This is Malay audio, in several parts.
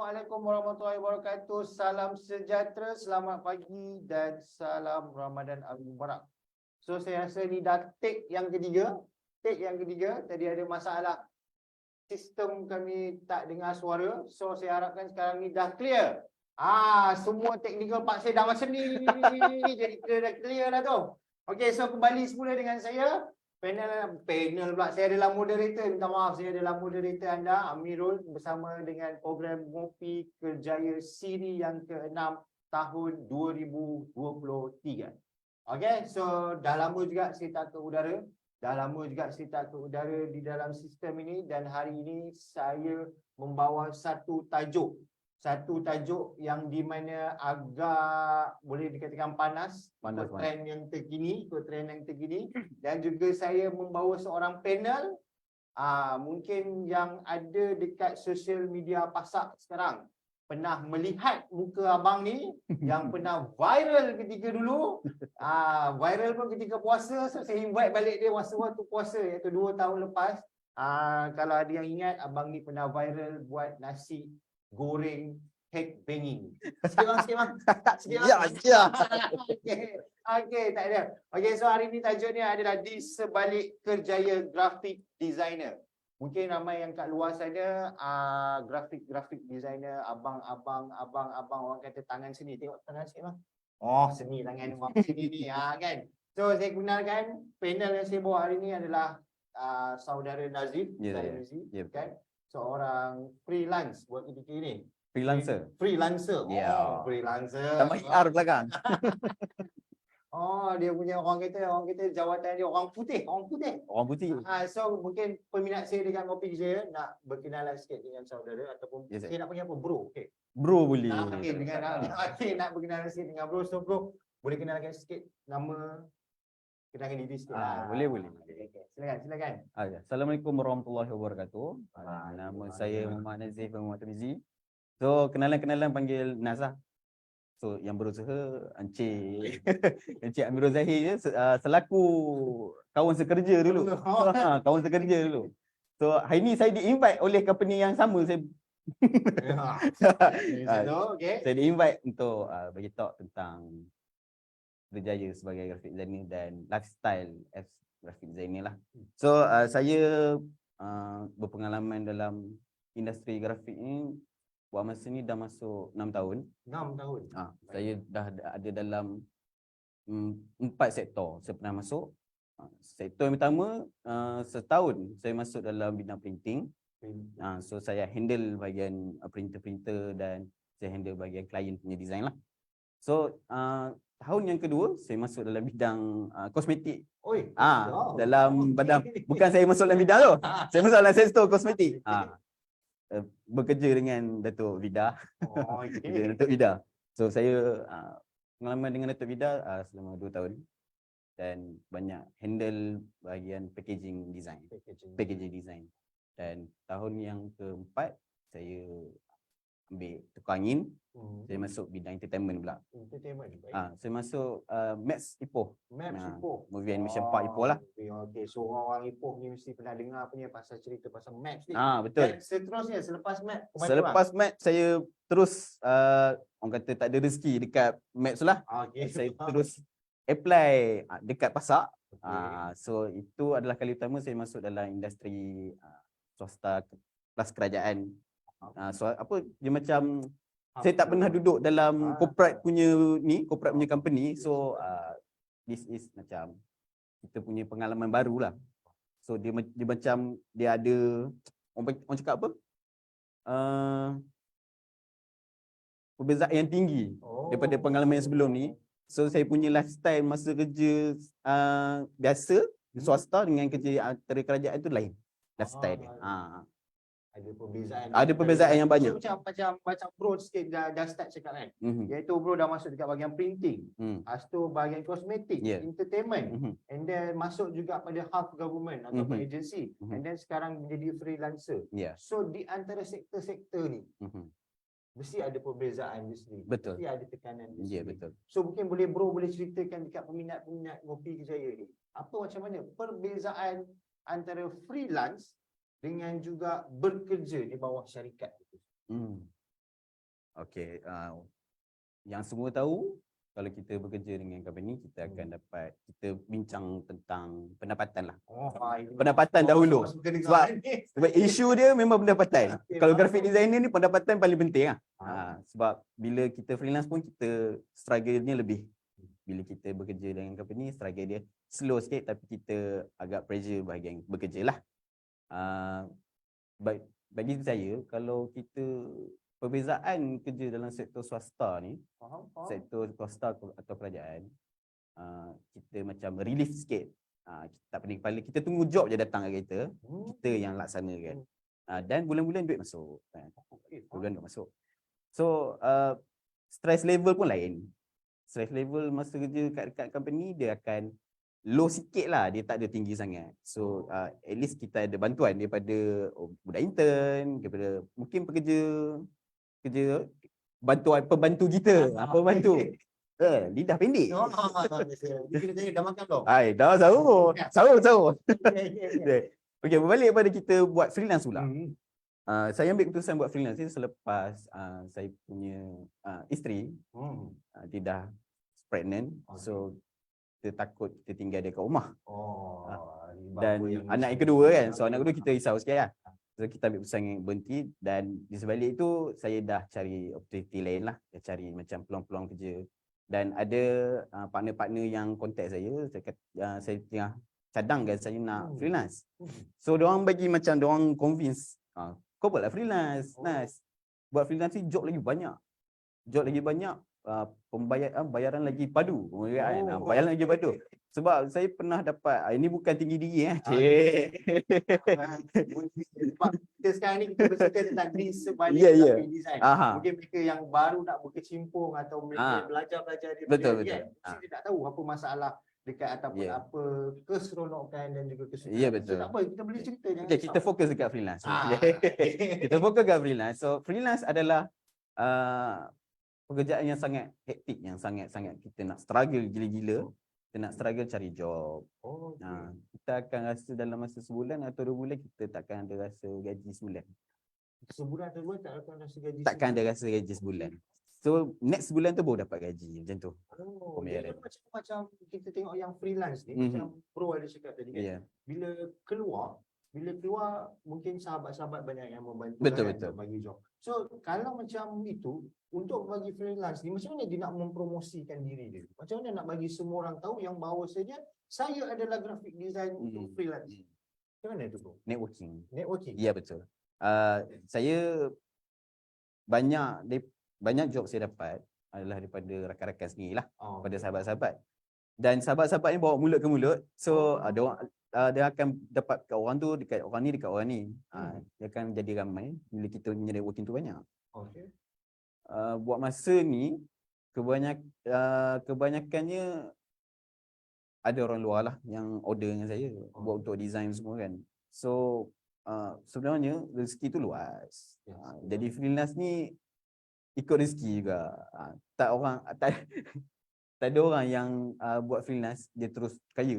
Assalamualaikum warahmatullahi wabarakatuh. Salam sejahtera, selamat pagi dan salam Ramadan Al-Mubarak. So saya rasa ni dah take yang ketiga. Tadi ada masalah sistem kami tak dengar suara. So saya harapkan sekarang ni dah clear. Semua technical part saya dah macam ni. Jadi dah clear dah tu. Okey, so kembali semula dengan saya. Panel pula. Saya adalah moderator. Minta maaf, saya adalah moderator anda, Amirul, bersama dengan program Ngopi Kerjaya siri yang ke-6 tahun 2023. Okey, so dah lama juga saya tak ke udara. Di dalam sistem ini, dan hari ini saya membawa satu tajuk yang di mana agak boleh dikatakan panas ikut trend yang terkini, dan juga saya membawa seorang panel mungkin yang ada dekat social media pasak sekarang pernah melihat muka abang ni yang pernah viral ketika dulu, viral pun ketika puasa. So saya invite balik dia waktu puasa, iaitu 2 tahun lepas. Kalau ada yang ingat, abang ni pernah viral buat nasi goreng head banging. Sikit bang. Ya. Okey, tak ada. Okey, so hari ni tajuknya adalah di sebalik kerjaya grafik designer. Mungkin ramai yang kat luar sana grafik designer, abang orang kata tangan seni. Tengok tangan sini bang. Oh, seni tangan abang sini ni kan. So saya kenalkan panel yang saya bawa hari ni adalah saudara Nazif, kan? Seorang freelance buat ketika ini. Freelancer. Yeah. Freelancer. Tambah IR belakang. Dia punya orang kata jawatan dia orang putih. So mungkin peminat saya dengan Ngopi Kerjaya nak berkenalan sikit dengan saudara, ataupun saya nak panggil apa, bro. Okey. Bro boleh. Nak berkenalan sikit dengan bro. So bro, boleh kenalkan sikit nama, kenalkan diri sikit. Boleh. Okay. Silakan. Assalamualaikum warahmatullahi wabarakatuh. Nama saya Muhammad Nazif Muhammad Tamizi. So kenalan panggil Naz lah. So yang berusaha Encik Amirul Zahir selaku kawan sekerja dulu. So hari ni saya di-invite oleh company yang sama. Saya di-invite untuk bagi talk tentang berjaya sebagai graphic designer dan lifestyle as graphic designer lah. So saya berpengalaman dalam industri grafik ni. Buat masa ni dah masuk 6 tahun. 6 tahun. Saya dah ada dalam 4 sektor saya pernah masuk. Sektor yang pertama, setahun saya masuk dalam bidang printing. So saya handle bahagian printer dan saya handle bahagian klien punya design lah. So tahun yang kedua saya masuk dalam bidang kosmetik. Dalam badan, bukan saya masuk dalam bidang tu. Saya masuk dalam sektor kosmetik. Bekerja dengan Datuk Vida. Datuk Vida. So saya pengalaman dengan Datuk Vida selama 2 tahun dan banyak handle bahagian packaging design. Dan tahun yang keempat saya ambil tukar angin. Saya masuk bidang entertainment pula. Saya masuk Max Ipoh. Movie animation Park Ipoh lah. Okey, so orang Ipoh ni mesti pernah dengar punya pasal cerita pasal Max ni. Betul. Dan seterusnya selepas Max, selepas Max saya terus orang kata tak ada rezeki dekat Max lah. Saya terus apply dekat pasak. So itu adalah kali pertama saya masuk dalam industri swasta kelas kerajaan. So dia macam saya tak pernah duduk dalam corporate punya company. So this is macam kita punya pengalaman baru lah. So dia macam dia ada orang cakap apa? Perbezaan yang tinggi daripada pengalaman yang sebelum ni. So saya punya lifestyle masa kerja biasa swasta dengan kerja antara kerajaan tu lain lifestyle dia. Ada perbezaan yang banyak. So, macam bro sikit dah start cakap kan. Iaitu bro dah masuk dekat bahagian printing. Lepas tu bahagian kosmetik, entertainment. And then masuk juga pada half government ataupun agency. And then sekarang menjadi freelancer. So di antara sektor-sektor ni mesti ada perbezaan di sini. Betul. Mesti ada tekanan di sini. Betul. So mungkin bro boleh ceritakan dekat peminat-peminat Ngopi Kerjaya ni. Apa macam mana perbezaan antara freelance dengan juga bekerja di bawah syarikat itu. Okey, yang semua tahu kalau kita bekerja dengan company kita akan dapat kita bincang tentang pendapatan lah. Pendapatan dahulu. Sebab isu dia memang pendapatan. Okey, Kalau faham. graphic designer ni pendapatan paling penting lah. Faham. Sebab bila kita freelance pun kita struggle-nya lebih. Bila kita bekerja dengan company, struggle dia slow sikit tapi kita agak pressure bahagian bekerja lah. Bagi saya, kalau kita perbezaan kerja dalam sektor swasta ni, Faham. sektor swasta atau kerajaan, kita macam relief sikit. Kita tak pening kepala, kita tunggu job je datang kat kita, kita yang laksanakan. Dan bulan-bulan duit masuk. Bulan duit masuk. So, stress level pun lain. Stress level masa kerja kat company dia akan low sikit lah, dia tak ada tinggi sangat. So at least kita ada bantuan daripada budak intern, daripada mungkin kerja pembantu kita, pembantu. Lidah pendek. Dia kena tanya dah makan belum? Dah sahur. Okey, berbalik pada kita buat freelance pula. Saya ambil keputusan buat freelance ni selepas saya punya isteri dia dah pregnant. So kita takut kita tinggal dia kat rumah. Dan anak yang kedua kan. So anak kedua kita risau sikit lah. So kita ambil keputusan berhenti dan di sebalik itu saya dah cari opportunity lain lah. Saya cari macam peluang-peluang kerja. Dan ada partner-partner yang contact saya kata, saya tengah cadangkan saya nak freelance. So diorang bagi macam diorang convince, kau buatlah freelance, Nas. Buat freelance ni job lagi banyak. Bayaran lagi padu. Bayaran lagi padu. Sebab saya pernah dapat, ini bukan tinggi diri Sebab kita sekarang ni kita bercerita tentang di sebalik graphic design. Mungkin mereka yang baru nak berkecimpung atau mereka belajar-belajar dia betul. mesti dia tak tahu apa masalah dekat ataupun apa keseronokan dan juga kesukaran. Ya, betul. So, tak apa, kita boleh cerita jangan Okay, kita fokus dekat freelance. Kita fokus dekat freelance. So freelance adalah pekerjaan yang sangat hektik, yang sangat-sangat kita nak struggle gila-gila. Kita nak struggle cari job. Kita akan rasa dalam masa sebulan atau 2 bulan kita takkan ada rasa gaji sebulan. Sebulan atau 2 bulan tak akan rasa gaji. Takkan ada rasa gaji sebulan. So next bulan tu baru dapat gaji macam tu. Jadi macam kita tengok yang freelance ni macam Bro ada cakap tadi kan. Bila keluar mungkin sahabat-sahabat banyak yang membantu betul. bagi job. So kalau macam itu untuk bagi freelance ni macam mana dia nak mempromosikan diri dia? Macam mana nak bagi semua orang tahu yang bahawasanya saya adalah graphic design untuk freelance? Macam mana tu Bro? Networking. Ya, betul. Saya banyak job saya dapat adalah daripada rakan-rakan sendiri lah, pada sahabat-sahabat. Dan sahabat-sahabat ni bawa mulut ke mulut. So dia akan dapat kat orang tu, dekat orang ni, dekat orang ni. Dia akan jadi ramai bila kita punya networking tu banyak. Buat masa ni kebanyakannya ada orang luar lah yang order dengan saya buat untuk design semua kan. So sebenarnya rezeki tu luas. Jadi freelance ni ikut rezeki juga. Tak ada orang yang buat freelance dia terus kaya.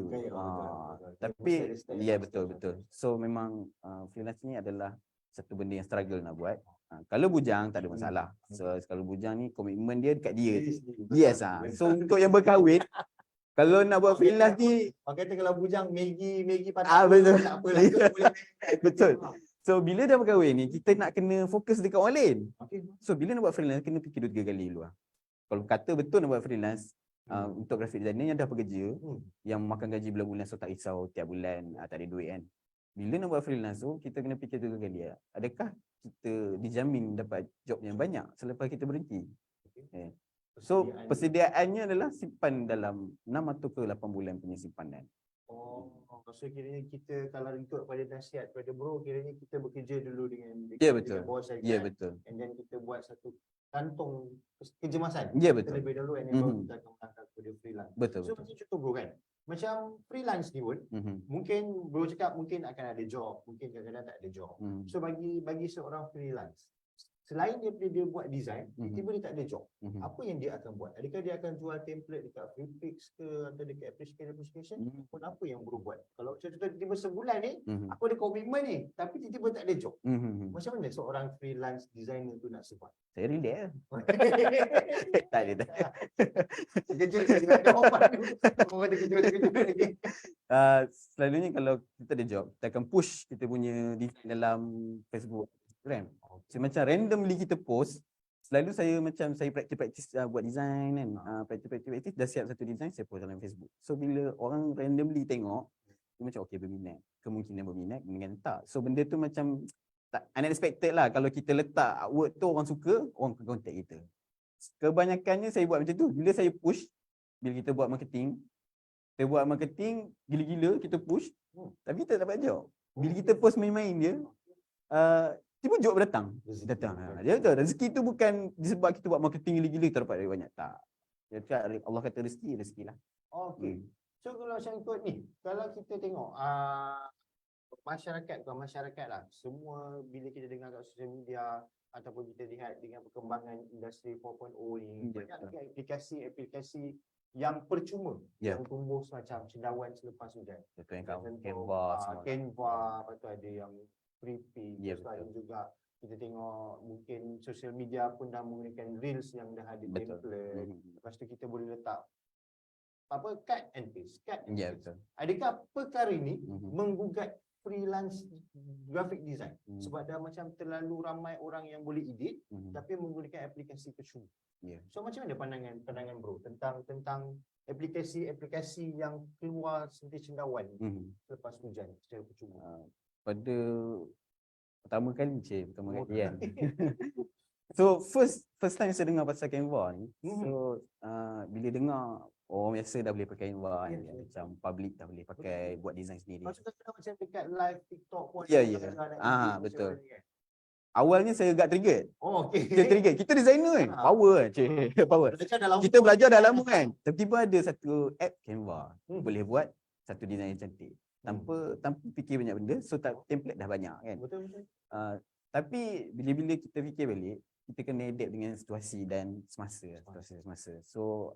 Tapi betul. So memang freelance ni adalah satu benda yang struggle nak buat. Kalau bujang tak ada masalah. So kalau bujang ni komitmen dia dekat dia. Yes. So untuk yang berkahwin kalau nak buat freelance ni kata kalau bujang Maggi patah betul. Tak apalah. Betul. So bila dah berkahwin ni kita nak kena fokus dekat orang lain. So bila nak buat freelance kena fikir 2-3 kali dulu lah. Kalau kata betul nak buat freelance untuk graphic designer yang dah bekerja yang makan gaji bulan-bulan, so tak risau tiap bulan tak ada duit kan. Bila nak buat freelance tu kita kena fikir 2 kali lah. Adakah kita dijamin dapat job yang banyak selepas kita berhenti? So persediaannya adalah simpan dalam 6 atau ke 8 bulan punya simpanan. So kiranya kita kalau ikut pada nasihat pada Bro, kiranya kita bekerja dulu dengan betul. bawah syarikat. Ya, betul. And then kita buat satu kantong kejemasan. Ya, betul. Terlebih dahulu and then baru kita akan melangkah kepada freelance. Betul. So macam contoh Bro kan, macam freelance ni pun mungkin Bro cakap mungkin akan ada job, mungkin kadang-kadang tak ada job. So bagi seorang freelance selain dia buat design, tiba-tiba dia tak ada job. Mhm. Apa yang dia akan buat? Adakah dia akan jual template dekat Freepix ke atau dekat application? Pun apa yang Bro buat? Kalau contoh tiba-tiba sebulan ni, Mhm. aku ada komitmen ni, tapi tiba-tiba tak ada job. Mhm. Macam mana seorang freelance designer tu nak survive? Saya relax lah. Tak ada. Terkejut je dengan jawapan tu. Orang terkejut lagi. Selalunya kalau kita ada job, kita akan push kita punya design dalam Facebook, Instagram. So macam randomly kita post, selalu saya praktis buat design kan. Praktis dah siap satu design, saya post dalam Facebook. So bila orang randomly tengok, dia macam okey berminat. Kemungkinan berminat, kemungkinan tak. So benda tu macam tak unexpected lah. Kalau kita letak artwork tu orang suka, orang akan contact kita. Kebanyakannya saya buat macam tu. Bila saya push, bila kita buat marketing, gila-gila kita push, tapi kita tak dapat job. Bila kita post main-main je, tiba job datang. Dia tahu rezeki tu bukan disebab kita buat marketing gila-gila kita dapat duit banyak, tak. Dia cakap Allah kata rezeki lah. Okey. So kalau macam ikut ni, kalau kita tengok masyarakat lah, semua bila kita dengar kat sosial media ataupun kita lihat dengan perkembangan industri 4.0 ni, banyak lagi aplikasi yang percuma yang tumbuh semacam cendawan selepas hujan. Betul, yang Canva, lepas tu ada yang Freepix, selain juga kita tengok mungkin sosial media pun dah menggunakan reels yang dah ada template. Lepas tu kita boleh letak cut and paste. Betul. Adakah perkara ini menggugat freelance graphic design? Sebab dah macam terlalu ramai orang yang boleh edit tapi menggunakan aplikasi percuma. So macam mana pandangan Bro tentang aplikasi yang keluar seperti cendawan selepas hujan secara percuma? Pada pertama kali kan. So first time saya dengar pasal Canva ni, so bila dengar orang biasa dah boleh pakai Canva kan, macam public dah boleh pakai buat design sendiri. Macam dekat live TikTok pun. Betul. Awalnya saya agak trigger. Okey. Kita designer kan, power kan, power. Kita belajar dah lama kan. Tiba-tiba ada satu app Canva, boleh buat satu design yang cantik. Tanpa fikir banyak benda, so template dah banyak kan. Betul. Tapi bila kita fikir balik, kita kena adapt dengan situasi dan semasa. So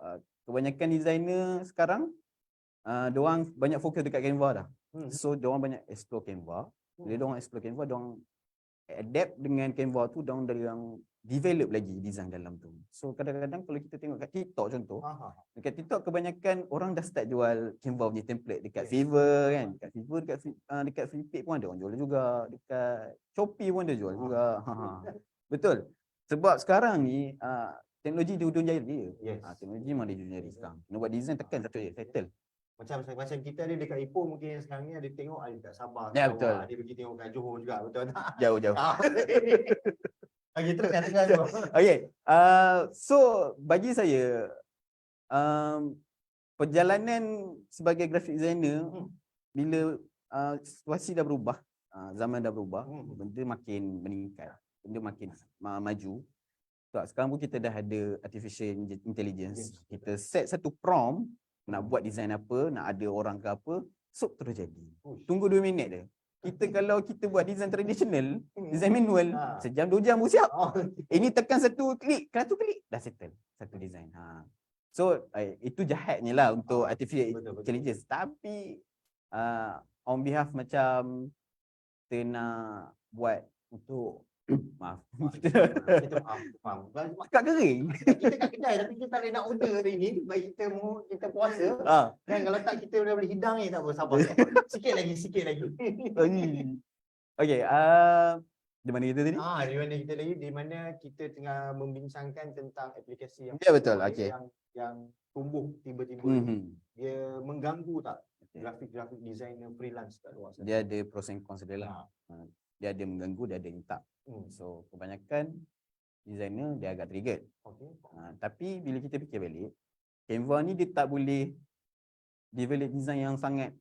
kebanyakan designer sekarang diorang banyak fokus dekat Canva dah. So diorang banyak explore Canva. Bila diorang explore Canva, diorang adapt dengan Canva tu, diorang develop lagi design dalam tu. So kadang-kadang kalau kita tengok kat TikTok contoh, dekat TikTok kebanyakan orang dah start jual Canva punya template dekat Fiverr kan. Dekat Freepix pun ada orang jual juga, dekat Shopee pun ada jual juga. Betul. Sebab sekarang ni teknologi di hujung jari dia. Teknologi memang di hujung jari sekarang. Nak buat design tekan satu je, settle. Macam kita ada dekat Ipoh, mungkin sekarang ni ada tengok ada dekat Sabah. Betul. Dia pergi tengok kat Johor juga, betul tak? Jauh. Okey, terus yang tengah tu. Okey. So bagi saya perjalanan sebagai graphic designer, bila situasi dah berubah, zaman dah berubah, benda makin meningkat, benda makin maju. Sebab sekarang pun kita dah ada artificial intelligence. Kita set satu prompt nak buat design apa, nak ada orang ke apa, so terus jadi. Tunggu 2 minit je. Kalau kita buat design tradisional, design manual, sejam 2 jam pun siap. Ini tekan satu klik dah settle satu design. So itu jahatnya lah untuk artificial intelligence. Tapi on behalf macam kita nak buat untuk maaf. Kita faham. Kat kering. Kita kat kedai tapi kita tak boleh nak order hari ni bagi kita puasa. Kan kalau tak kita boleh hidang ni tak apa, sabar. Sikit lagi. Okey, di mana kita tadi? Di mana kita tengah membincangkan tentang aplikasi yang betul. Okey. Yang tumbuh tiba-tiba. Dia mengganggu tak grafik designer freelance kat luar sana? Dia ada pros and cons dia lah. Dia ada mengganggu, dia ada yang tak. So kebanyakan designer dia agak triggered. Tapi bila kita fikir balik, Canva ni dia tak boleh develop design yang sangat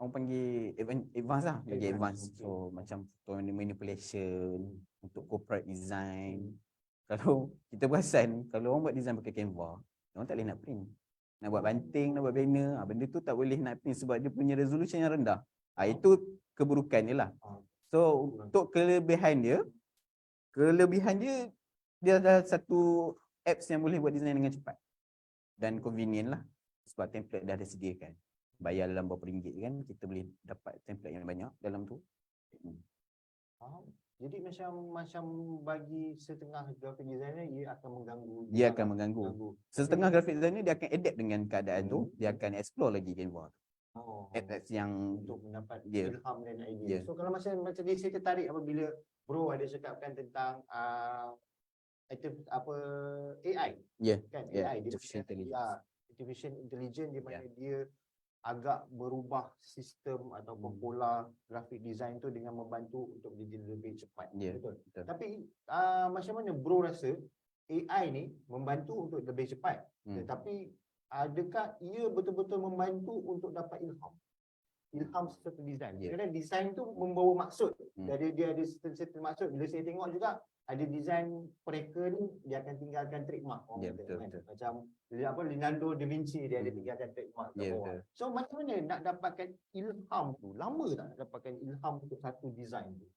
orang panggil advance lah, lagi advance. So macam manipulation untuk corporate design. Kalau kita perasan, kalau orang buat design pakai Canva, orang tak boleh nak print. Nak buat banting, nak buat banner, benda tu tak boleh nak print sebab dia punya resolution yang rendah. Itu keburukan dia lah. So untuk kelebihan dia, Kelebihan dia ada satu apps yang boleh buat design dengan cepat dan convenient lah, sebab template dah ada sediakan. Bayar dalam berapa ringgit kan, kita boleh dapat template yang banyak dalam tu. Jadi macam bagi setengah graphic designer, ia akan mengganggu. Dia akan mengganggu. Setengah graphic designer dia akan adapt dengan keadaan tu, dia akan explore lagi Canva. Apps yang untuk mendapat Yeah. ilham dan idea. Yeah. So kalau macam ni saya tertarik apabila bro ada cakapkan tentang AI kan, AI dia artificial punya, intelligence. artificial intelligence di mana dia agak berubah sistem ataupun pola graphic design tu dengan membantu untuk jadi lebih cepat. Betul. Tapi macam mana bro rasa AI ni membantu untuk lebih cepat, tetapi adakah ia betul-betul membantu untuk dapat ilham sesuatu design? Kerana design tu membawa maksud. Jadi dia ada certain maksud. Bila saya tengok juga ada design mereka ni, dia akan tinggalkan trademark. Betul. Macam Leonardo da Vinci, dia ada tinggalkan trademark kat bawah. So macam mana nak dapatkan ilham tu? Lama tak nak dapatkan ilham untuk satu design tu?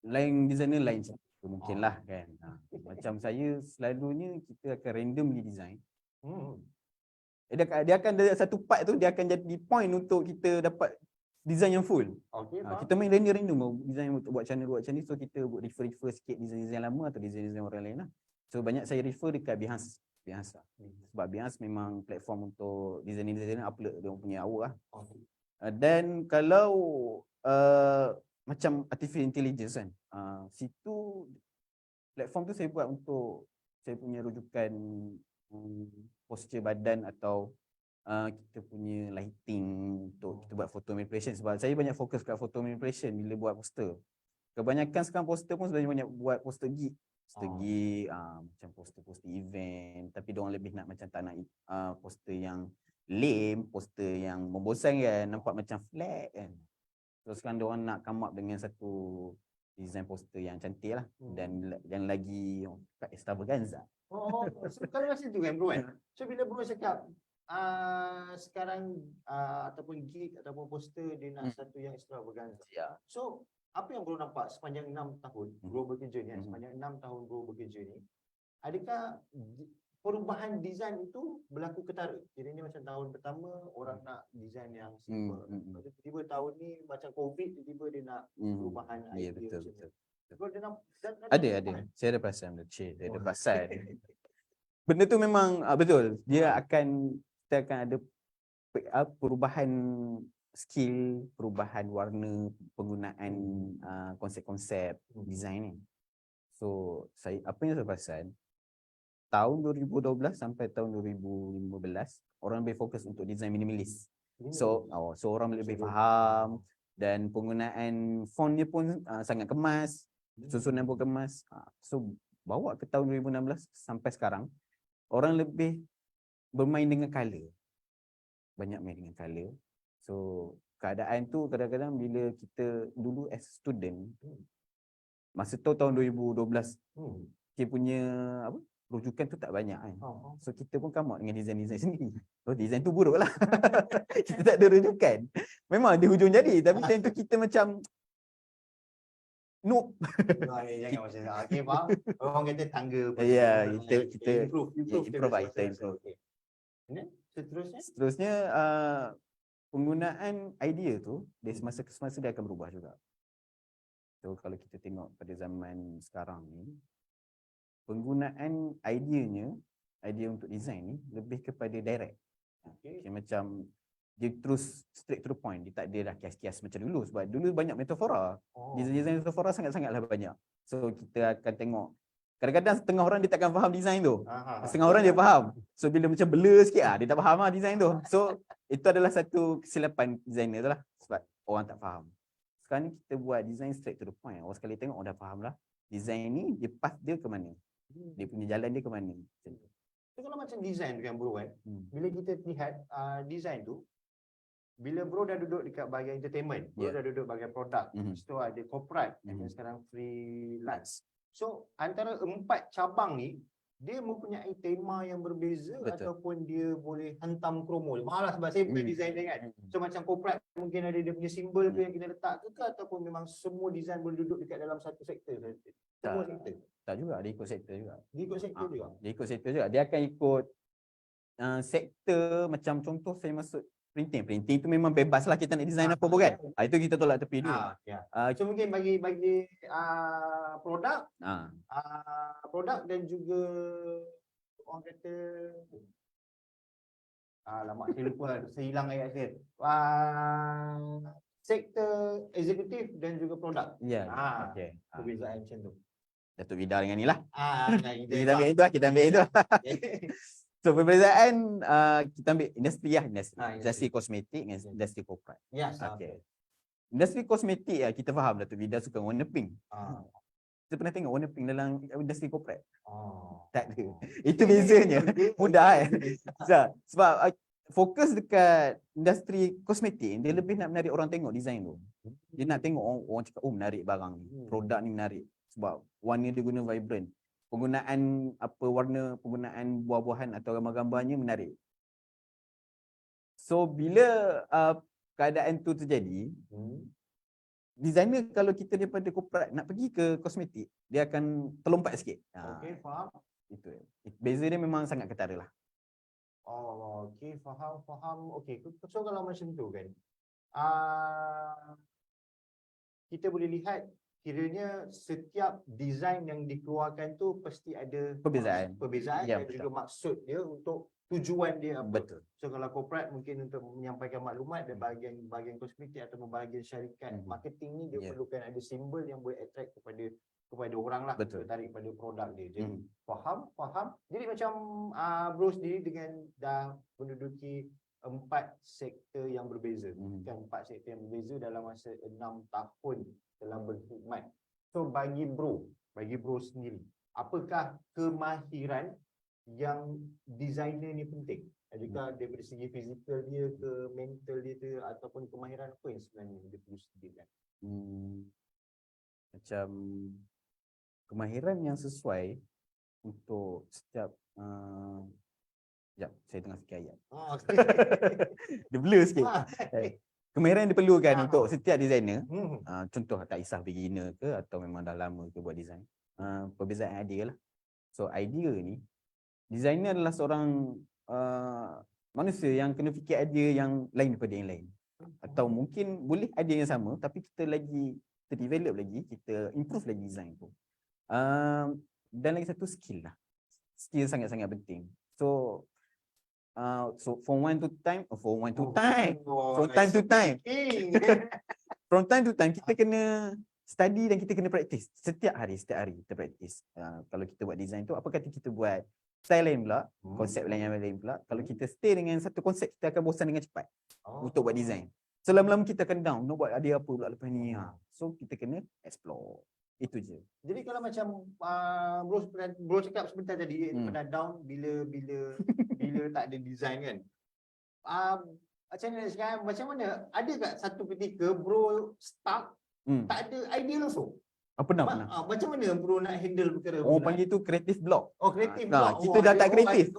Lain designer lain mungkin lah kan. Macam saya selalunya kita akan randomly design. Dia akan ada satu part tu, dia akan jadi point untuk kita dapat design yang full. Kita main random design untuk buat channel. So kita buat refer sikit design lama atau design orang lain lah. So banyak saya refer dekat Behance. Sebab Behance memang platform untuk designer upload dia punya hour lah. Dan kalau macam artificial intelligence kan, situ platform tu saya buat untuk saya punya rujukan posture badan atau kita punya lighting untuk kita buat photo manipulation. Sebab saya banyak fokus kat photo manipulation bila buat poster. Kebanyakan sekarang poster pun sudah banyak buat poster gig. Macam poster event, tapi diorang lebih nak macam tak nak poster yang lame, poster yang membosankan, nampak macam flat kan. So sekarang diorang nak come up dengan satu design poster yang cantik lah, dan yang lagi extravaganza. So kalau macam tu kan bro kan. So bila bro cakap sekarang ataupun gig ataupun poster dia nak satu yang extravaganza. So apa yang bro nampak sepanjang 6 tahun bro bekerja ni, sepanjang 6 tahun bro bekerja ni, adakah perubahan design itu berlaku ketara? Jadi ni macam tahun pertama orang nak design yang simple. Tiba-tiba tahun ni macam COVID, tiba-tiba dia nak perubahan idea. Betul. Bro, Ada. Saya ada perasan. Saya ada perasan. Benda tu memang betul. Kita akan ada perubahan skill, perubahan warna, penggunaan konsep-konsep design ni. So apa yang saya perasan, tahun 2012 sampai tahun 2015 orang lebih fokus untuk design minimalis. So orang lebih faham, dan penggunaan fontnya pun sangat kemas, susunan pun kemas. So bawa ke tahun 2016 sampai sekarang, orang lebih bermain dengan color. Banyak main dengan color. So keadaan tu kadang-kadang bila kita dulu as student, masa tu tahun 2012, kita punya rujukan tu tak banyak kan. So kita pun come out dengan design-design sendiri. Design tu buruk lah. Kita tak ada rujukan. Memang di hujung jadi, tapi time tu kita macam nope. Jangan macam tu. Okay, faham? Orang kata tangga. Kita improve. Seterusnya penggunaan idea tu dari semasa ke semasa dia akan berubah juga. So kalau kita tengok pada zaman sekarang ni, penggunaan idea untuk design ni lebih kepada direct. Macam dia terus straight to the point. Dia tak ada dah kias-kias macam dulu. Sebab dulu banyak metafora. Design metafora sangat-sangatlah banyak. So kita akan tengok, kadang-kadang setengah orang dia takkan faham design tu. Setengah orang dia faham. So bila macam blur sikit, dia tak faham design tu. So itu adalah satu kesilapan designer tu lah. Sebab orang tak faham. Sekarang ni kita buat design straight to the point. Orang sekali tengok, dah faham lah. Design ni, dia path dia ke mana. Dia punya jalan dia ke mana. Macam tu. So kalau macam design tu kan bro kan, bila kita lihat design tu, bila bro dah duduk dekat bahagian entertainment, bro dah duduk bahagian produk, lepas tu ada corporate, dan sekarang freelance. So antara 4 cabang ni, dia mempunyai tema yang berbeza Betul. ataupun dia boleh hantam kromo. Malah sebab saya bukan designer kan. So macam corporate mungkin ada dia punya simbol tu yang kita letak ke ataupun memang semua design boleh duduk dekat dalam satu sektor saja. Semua Tak. sektor. Tak juga, dia ikut sektor juga. Dia ikut sektor juga. Dia ikut sektor juga. Dia akan ikut sektor, macam contoh saya masuk printing. Printing tu memang bebas lah kita nak design apa pun kan. Itu kita tolak tepi dulu. Ya. So mungkin bagi produk Ah, produk dan juga orang kata lama saya lupa, saya hilang ayat saya. Sektor eksekutif dan juga produk. Ya. Okey. Perbezaan macam tu. Datuk Vida dengan ni lah. Kita Kita ambil itu lah, kita ambil itu. So perbezaan kita ambil industri lah, industri kosmetik dengan industri corporate. Yes. Okey. Industri kosmetik kita faham Datuk Vida suka warna pink. Kita pernah tengok warna pink dalam industri corporate? Tak ada. Itu bezanya. Mudah kan? Sebab fokus dekat industri kosmetik, dia lebih nak menarik orang tengok design tu. Dia nak tengok orang cakap, oh menarik barang ni. Produk ni menarik. Sebab warna dia guna vibrant. Penggunaan penggunaan buah-buahan atau gambar-gambarnya menarik. So bila keadaan tu terjadi, designer kalau kita daripada corporate nak pergi ke kosmetik, dia akan terlompat sikit. Okey, faham. Itu. Beza dia memang sangat ketara lah. Okey, faham. Okey, so kalau macam tu kan, kita boleh lihat kiranya setiap design yang dikeluarkan tu pasti ada Perbezaan. Ya, dan juga maksud dia untuk tujuan dia apa. Betul. So kalau corporate mungkin untuk menyampaikan maklumat, dan bahagian kosmetik atau bahagian syarikat marketing ni dia perlukan ada simbol yang boleh attract kepada orang lah. Betul. Tertarik pada produk dia. Jadi faham. Jadi macam bro sendiri dengan dah menduduki 4 sektor yang berbeza. Kan 4 sektor yang berbeza dalam masa 6 tahun dalam berkhidmat. So bagi bro sendiri, apakah kemahiran yang designer ni penting? Adakah daripada segi fizikal dia ke mental dia ke, ataupun kemahiran apa yang sebenarnya dia perlu sediakan? Macam kemahiran yang sesuai untuk setiap sekejap, saya tengah fikir ayat. Dia blur sikit. Kemahiran yang diperlukan untuk setiap designer, contoh tak kisah beginner ke atau memang dah lama ke buat design. Perbezaan idea lah. So idea ni, designer adalah seorang manusia yang kena fikir idea yang lain daripada yang lain. Atau mungkin boleh idea yang sama tapi kita develop lagi, kita improve lagi design tu. Dan lagi satu skill lah. Skill sangat-sangat penting. So from time to time kita kena study dan kita kena practice setiap hari kita practice. Kalau kita buat design tu, apa kata kita buat style lain pula, konsep lain pula. Kalau kita stay dengan satu konsep, kita akan bosan dengan cepat untuk buat design. So lama-lama kita akan down, nak buat idea apa pula lepas ni. So kita kena explore. Itu je. Jadi kalau macam bro cakap sebentar tadi, pernah down bila tak ada design kan. Macam mana sekarang, macam mana, ada tak satu ketika bro stuck, tak ada idea langsung? Pernah. Macam mana bro nak handle perkara? Orang panggil tu creative block. Creative block. Kita dah tak kreatif.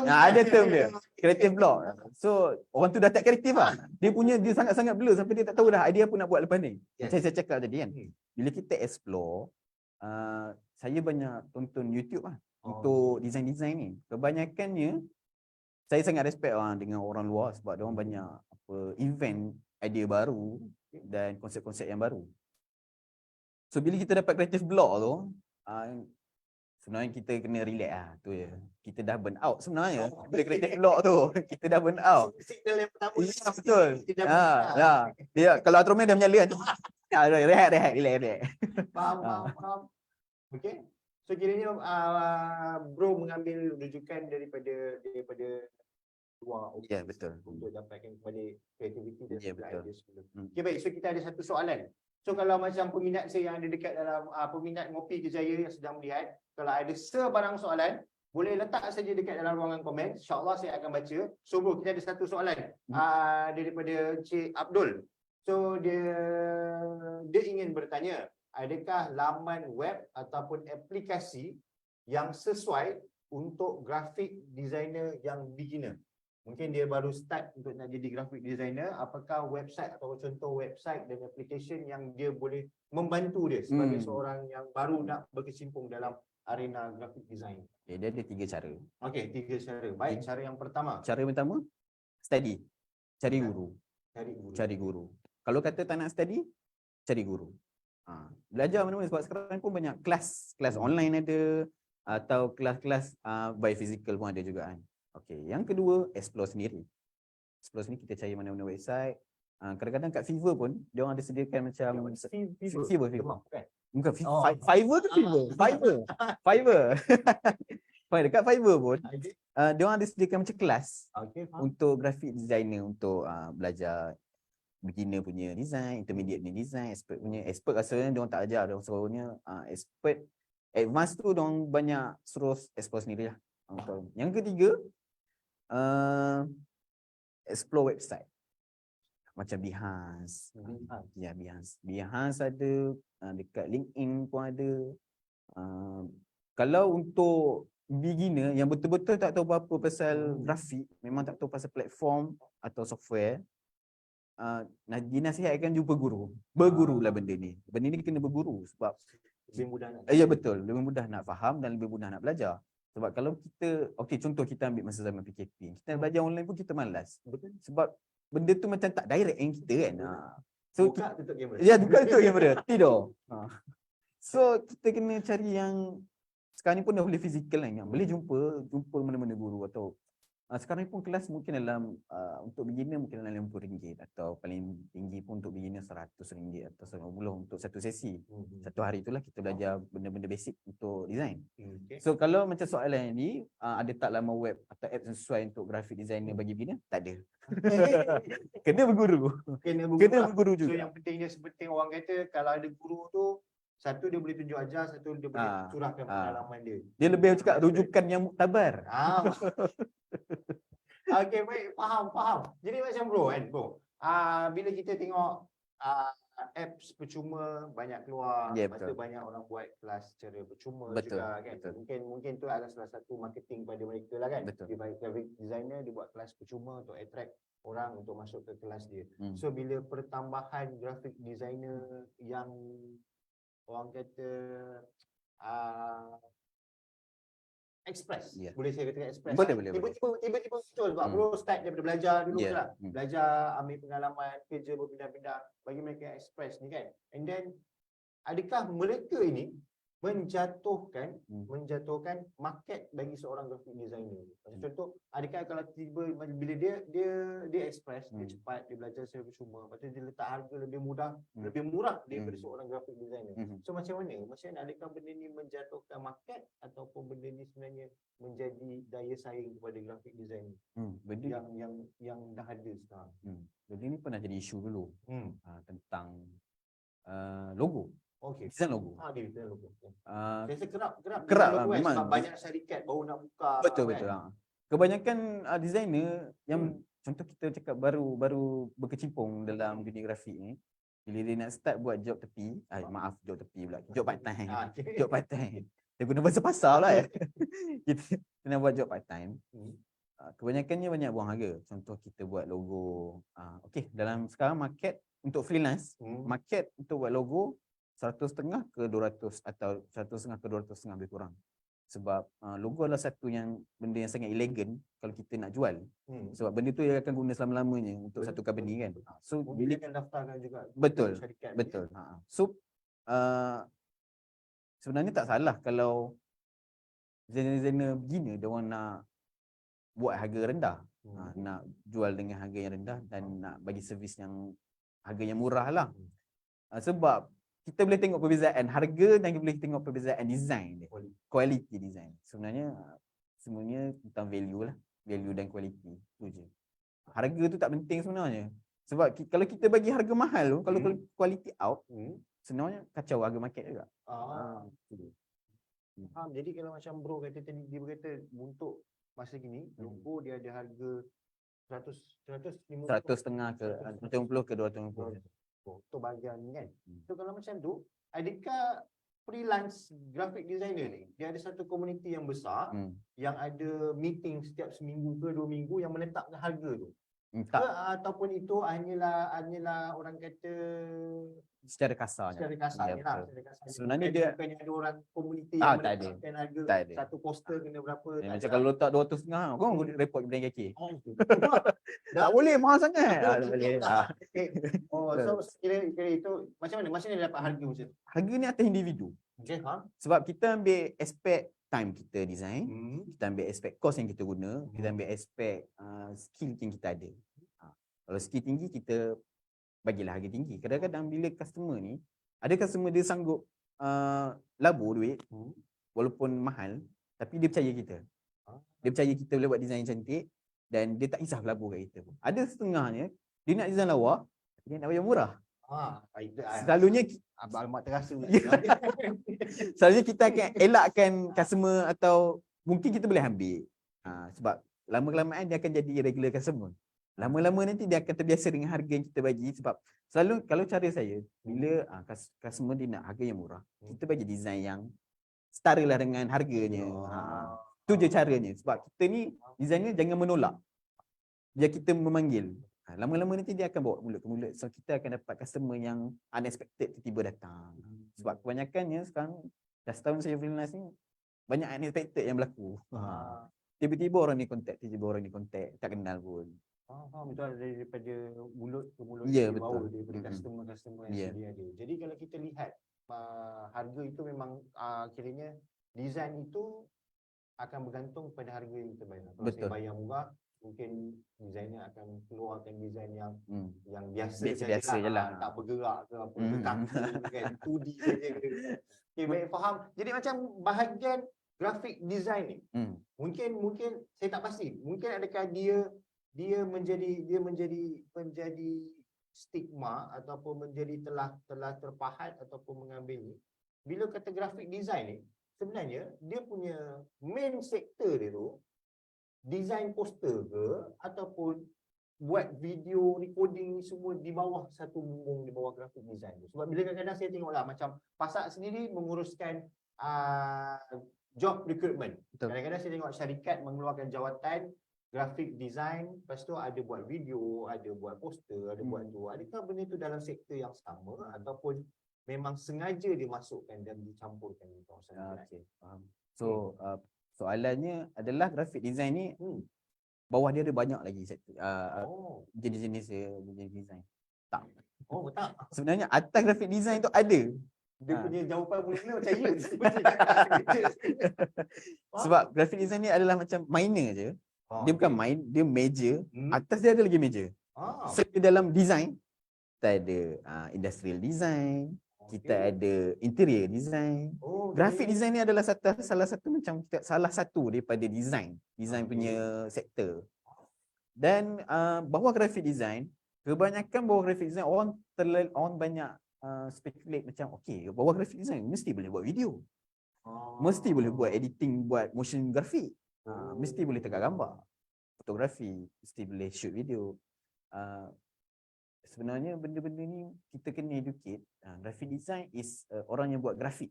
Ada term dia. Creative block. So orang tu dah tak kreatif lah. Dia sangat-sangat blur sampai dia tak tahu dah idea apa nak buat lepas ni. Macam saya cakap tadi kan. Bila kita explore, saya banyak tonton YouTube lah untuk design-design ni. Kebanyakannya saya sangat respect dengan orang luar sebab dia orang banyak invent idea baru dan konsep-konsep yang baru. So bila kita dapat creative block tu, sebenarnya kita kena relax lah, tu je. Kita dah burn out sebenarnya. Bila creative block tu, kita dah burn out. Signal yang pertama. Ya, betul. Dia kalau Ultraman dah menyala kan. Rehat, relax. Faham. Okey. So kiranya bro mengambil rujukan daripada luar. Ya, betul. Untuk dapatkan kembali kreativiti dan betul. idea sebelum. Okey, baik. So kita ada satu soalan. So kalau macam peminat saya yang ada dekat dalam peminat Ngopi Kejaya yang sedang melihat, kalau ada sebarang soalan, boleh letak saja dekat dalam ruangan komen. InsyaAllah saya akan baca. So bro, kita ada satu soalan daripada Cik Abdul. So dia ingin bertanya, adakah laman web ataupun aplikasi yang sesuai untuk graphic designer yang beginner. Mungkin dia baru start untuk nak jadi graphic designer, apakah website atau contoh website dan application yang dia boleh membantu dia sebagai seorang yang baru nak berkecimpung dalam arena graphic design? Okay, dia ada 3 cara. Okey, 3 cara. Baik, cara yang pertama, Cara pertama, study. Cari guru. cari guru. Cari guru. Kalau kata tak nak study, cari guru. Belajar mana-mana sebab sekarang pun banyak kelas online ada atau kelas-kelas by physical pun ada juga kan. Okey, yang kedua, explore sendiri. Explore sendiri, kita cari mana-mana website. Kadang-kadang kat Fiverr pun dia orang ada sediakan macam Fiverr. Kan? Bukan Oh. Fiverr ke Fiverr? Fiverr. Dekat Fiverr pun dia orang ada sediakan macam kelas untuk graphic designer, untuk belajar beginner punya design, intermediate punya design, expert punya. Expert rasanya dia orang tak ajar, dia orang suruhnya expert. Advance tu dia orang banyak suruh explore sendiri lah. Yang ketiga, explore website. Macam Behance. Ya, Behance. Behance ada, dekat LinkedIn pun ada. Kalau untuk beginner yang betul-betul tak tahu apa-apa pasal grafik, memang tak tahu pasal platform atau software, dinasihatkan jumpa guru. Bergurulah benda ni. Benda ni kena berguru sebab Lebih mudah nak. ya betul, lebih mudah nak faham dan lebih mudah nak belajar. Sebab kalau kita, okey contoh kita ambil masa zaman PKP, kita belajar online pun kita malas. Betul. Sebab benda tu macam tak direct dengan kita kan. So Buka tutup kamera. ya, bukan tutup kamera, tidur. So kita kena cari yang sekarang ni pun dah boleh fizikal kan, yang boleh jumpa mana-mana guru atau sekarang ni pun kelas mungkin dalam untuk beginner mungkin dalam RM50 atau paling tinggi pun untuk beginner RM100 atau RM90 untuk satu sesi. Satu hari itulah kita belajar benda-benda basic untuk design. Okay. So kalau macam soalan ni, ada tak laman web atau apps yang sesuai untuk graphic designer bagi beginner? Tak ada. Kena berguru. Kena berguru So juga. yang penting dia seperti orang kata, kalau ada guru tu, satu dia boleh tunjuk ajar, satu dia boleh curahkan pengalaman dia. Dia lebih cakap rujukan yang muktabar. Okey, baik, faham. Jadi macam bro kan, bila kita tengok apps percuma banyak keluar, Ya, lepas tu betul. banyak orang buat kelas secara percuma Betul, juga kan. betul. Mungkin tu adalah salah satu marketing pada mereka lah kan. Betul. Dia bagi graphic designer, dia buat kelas percuma untuk attract orang untuk masuk ke kelas dia. Hmm. So bila pertambahan graphic designer yang orang kata express, boleh saya katakan express. Boleh. Tiba-tiba muncul sebab bro start daripada belajar dulu lah. Belajar, ambil pengalaman, kerja berpindah-pindah, bagi mereka yang express ni kan. And then adakah mereka ini menjatuhkan market bagi seorang graphic designer? Macam contoh, adakah kalau tiba bila dia express, dia cepat, dia belajar secara percuma, lepas tu dia letak harga lebih murah daripada seorang graphic designer. So macam mana? Adakah benda ni menjatuhkan market ataupun benda ni sebenarnya menjadi daya saing kepada graphic designer yang dah ada sekarang? Benda ni pernah jadi isu dulu tentang logo. Okey. Design logo. Design logo. Uh, Saya kerap lah, logo, memang. sebab banyak syarikat baru nak buka. Betul. Kan? Kebanyakan designer yang contoh kita cakap baru berkecimpung dalam dunia grafik ni, bila dia nak start buat job tepi, job tepi pula, job part time. Job part time. Dia guna bahasa pasar lah ya. Kita nak buat job part time. Kebanyakannya banyak buang harga. Contoh kita buat logo. Okey, dalam sekarang market untuk freelance, market untuk buat logo 150 ke 200 atau 150 ke 200 lebih kurang. Sebab logo adalah satu benda yang sangat elegan kalau kita nak jual. Sebab benda tu yang akan guna selama-lamanya untuk satu company kan. So bila akan daftarkan juga. Betul. Syarikat. Betul. So sebenarnya tak salah kalau designer beginner dia orang nak buat harga rendah. Nak jual dengan harga yang rendah dan nak bagi servis yang harga yang murah lah. Sebab kita boleh tengok perbezaan harga dan kita boleh tengok perbezaan design dia. Quality design. Sebenarnya tentang value lah. Value dan quality. Itu je. Harga tu tak penting sebenarnya. Sebab kalau kita bagi harga mahal tu, kalau quality out, sebenarnya kacau harga market juga. Jadi kalau macam bro kata tadi, dia berkata untuk masa kini, logo dia ada harga 150 ke 250. untuk bahagian ni kan. So kalau macam tu, adakah freelance graphic designer ni, dia ada satu komuniti yang besar yang ada meeting setiap seminggu ke 2 minggu yang menetapkan harga tu. Ke Tak ataupun itu hanyalah orang kata secara kasarnya. secara kasarnya Ya, lah. betul. Secara kasarnya. Sebenarnya dia Bukannya ada orang komuniti tak yang ada. menetapkan harga Tak ada. satu poster kena berapa. Dia Tak macam ada kalau lah. letak 200.5 kau boleh report kedai kaki. Oh, itu. Tak boleh mahal sangat. Tak boleh. Oh, so kira itu macam mana dia dapat harga macam tu? Harga ni atas individu. Okay, faham? Sebab kita ambil aspek time kita design, Hmm. kita ambil aspek cost yang kita guna, kita ambil aspek skill yang kita ada. Kalau skill tinggi kita bagilah harga tinggi. Kadang-kadang bila customer ni, ada customer dia sanggup labur duit walaupun mahal, tapi dia percaya kita. Dia percaya kita boleh buat design cantik dan dia tak kisah labur kat kita pun. Ada setengahnya dia nak design lawa, dia nak bayar murah. Selalunya alamat terasa. Selalunya kita akan elakkan customer atau mungkin kita boleh ambil. Sebab lama-kelamaan dia akan jadi regular customer. Lama-lama nanti dia akan terbiasa dengan harga yang kita bagi sebab selalu kalau cara saya bila customer dia nak harga yang murah, kita bagi design yang setara lah dengan harganya. Tu je caranya. Sebab kita ni designer jangan menolak. Biar kita memanggil. Lama-lama nanti dia akan bawa mulut ke mulut. So kita akan dapat customer yang unexpected tiba-tiba datang. Sebab kebanyakannya sekarang dah setahun saya freelance ni banyak unexpected yang berlaku. Tiba-tiba orang ni contact, tiba-tiba orang ni contact, tak kenal pun. Faham, betul, daripada mulut ke mulut Ya, dia bawa betul. daripada customer-customer yang sedia ada. Jadi kalau kita lihat harga itu memang kiranya design itu akan bergantung pada harga yang kita bayar. Kalau saya bayar murah, mungkin designer akan keluarkan design yang biasa je lah. Tak bergerak ke apa, kaku kan, 2D saja ke. Okay, baik, faham. Jadi macam bahagian graphic design ni, mungkin saya tak pasti. Mungkin adakah dia menjadi stigma ataupun menjadi telah terpahat ataupun mengambil ni. Bila kata graphic design ni, sebenarnya dia punya main sektor dia tu design poster ke ataupun buat video recording ni semua di bawah satu bumbung di bawah graphic design tu. Sebab bila kadang-kadang saya tengoklah macam Pasak sendiri menguruskan job recruitment. Kadang-kadang saya tengok syarikat mengeluarkan jawatan graphic design, lepas tu ada buat video, ada buat poster, ada buat tu. Adakah benda tu dalam sektor yang sama ataupun memang sengaja dimasukkan dan dicampurkan di kawasan design? Faham. So soalannya adalah graphic design ni bawah dia ada banyak lagi sektor jenis-jenis design. Tak. Oh, tak. Sebenarnya atas graphic design tu ada. Dia punya jawapan mula-mula macam ya. Sebab graphic design ni adalah macam minor je. Dia bukan main, dia major. Atas dia ada lagi major. So dalam design kita ada industrial design, kita ada interior design. Graphic design ni adalah salah satu daripada design punya sektor. Dan bawah graphic design, kebanyakan bawah graphic design orang banyak speculate macam okey, bawah graphic design mesti boleh buat video. Mesti boleh buat editing, buat motion graphic. Mesti boleh tegak gambar, fotografi, mesti boleh shoot video. Sebenarnya benda-benda ni kita kena educate. Graphic design is orang yang buat grafik.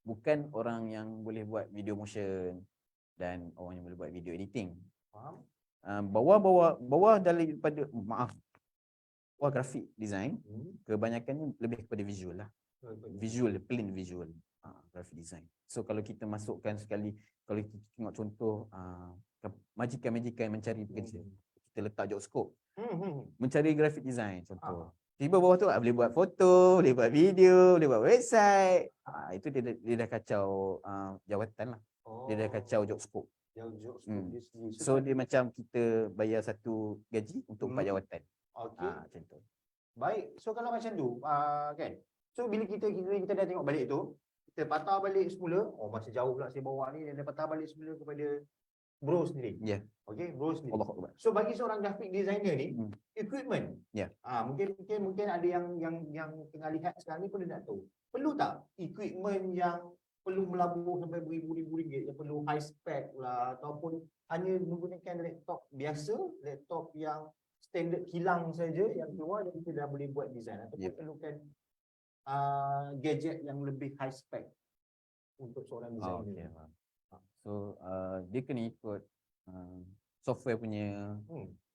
Bukan orang yang boleh buat video motion dan orang yang boleh buat video editing. Faham? Bawah daripada bawah grafik design kebanyakannya lebih kepada visual lah. Visual, plain visual. Graphic design. So kalau kita masukkan sekali, kalau kita tengok contoh majikan-majikan mencari pekerja, kita letak job scope, mencari graphic design contoh. Tiba bawah tu boleh buat foto, boleh buat video, boleh buat website. Itu dia dah kacau jawatan lah. Dia dah kacau job scope. So dia macam kita bayar satu gaji untuk 4 jawatan. Macam tu. Baik, so kalau macam tu kan. So bila kita dah tengok balik tu, kita patah balik semula, masih jauh pula saya bawa ni, dan dia patah balik semula kepada bro sendiri. Okey, bro sendiri. So bagi seorang graphic designer ni, equipment. Mungkin ada yang tengah lihat sekarang ni pun dia nak tahu. Perlu tak equipment yang perlu melabur sampai beribu-ribu ringgit, yang perlu high spec lah, ataupun hanya menggunakan laptop biasa, laptop yang standard kilang saja yang keluar dan kita dah boleh buat design, ataupun perlukan gadget yang lebih high spec untuk seorang Oh, designer? okay. So dia kena ikut software punya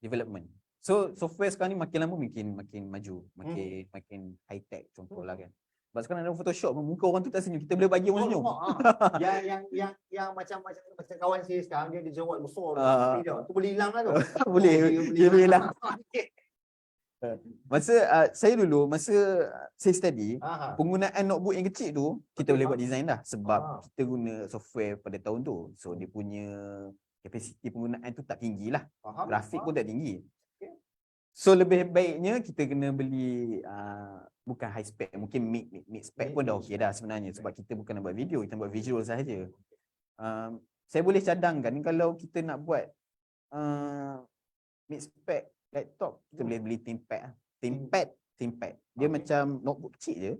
development. So software sekarang ni makin lama makin maju, makin high tech contohlah kan. Sebab sekarang dalam Photoshop muka orang tu tak senyum, kita boleh bagi orang senyum. Yang macam kawan saya sekarang dia jerawat besar Ah. tu boleh hilang lah tu. Boleh, dia boleh hilang. Okey. Masa saya study, Aha. penggunaan notebook yang kecil tu kita Okey, boleh faham. buat design dah sebab Ah. kita guna software pada tahun tu. So dia punya kapasiti penggunaan tu tak tinggi lah. Faham. Grafik pun tak tinggi. Okey. So lebih baiknya kita kena beli bukan high spec, mungkin mid spec pun dah okey dah sebenarnya sebab kita bukan nak buat video, kita buat visual sahaja. Saya boleh cadangkan kalau kita nak buat mid spec laptop, kita boleh beli ThinkPad. ThinkPad. Dia Okey. macam notebook kecil je,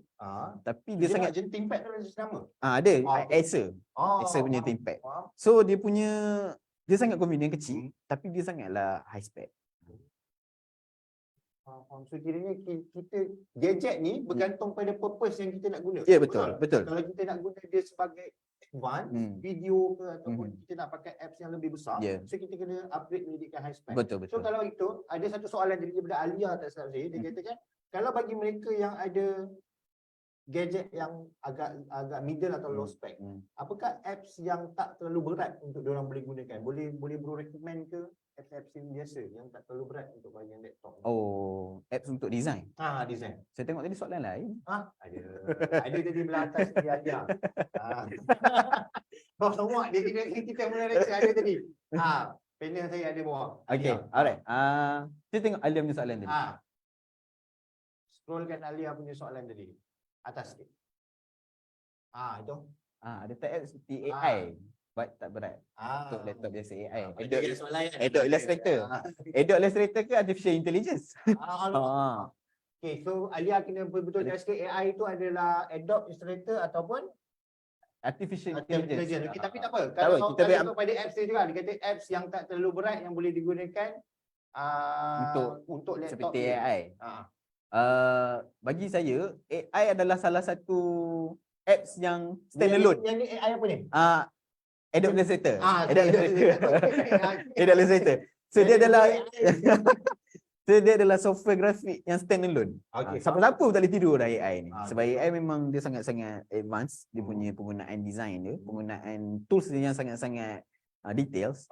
tapi dia sangat jenis ThinkPad tu ada nama. ada okey. Acer. Oh, Acer punya faham, ThinkPad. faham. So dia sangat convenient kecil, tapi dia sangatlah high spec. So kiranya kita gadget ni bergantung pada purpose yang kita nak guna. Ya, betul. Kalau kita nak guna dia sebagai advance video ke ataupun kita nak pakai apps yang lebih besar, Ya. so kita kena upgrade menjadikan high spec. Betul. So kalau itu ada satu soalan daripada Alia tak silap saya, dia katakan kalau bagi mereka yang ada gadget yang agak middle atau low spec, apakah apps yang tak terlalu berat untuk diorang boleh gunakan? Boleh bro recommend ke apps yang biasa yang tak terlalu berat untuk bahagian laptop? Oh, apps untuk design. Design. Saya tengok tadi soalan lain. Ada tadi belah atas dia Alia. Semua kita mula reaksi ada tadi. Panel saya ada bawah. Okay, alright. Saya tengok Alia punya soalan tadi. Scrollkan Alia punya soalan tadi. Atas sikit. Itu. Ada type apps seperti AI. Buat tak berat. Untuk laptop biasa AI. Adobe Illustrator. Adobe Illustrator ke Artificial Intelligence? Okay, so Alia kena betul-betul jelaskan AI itu adalah Adobe Illustrator ataupun Artificial Intelligence. Okay, tapi tak apa. Tak apa, kita boleh kalau pada apps dia juga, dia kata apps yang tak terlalu berat yang boleh digunakan untuk laptop seperti ni. AI. Bagi saya, AI adalah salah satu apps yang standalone. Yang ni AI apa ni? Adobe Illustrator. Okay. Adobe Illustrator. So dia adalah software grafik yang standalone. Siapa-siapa pun tak boleh tidur dah AI ni. Sebab AI memang dia sangat-sangat advance. Dia punya penggunaan design dia, penggunaan tools dia yang sangat-sangat details.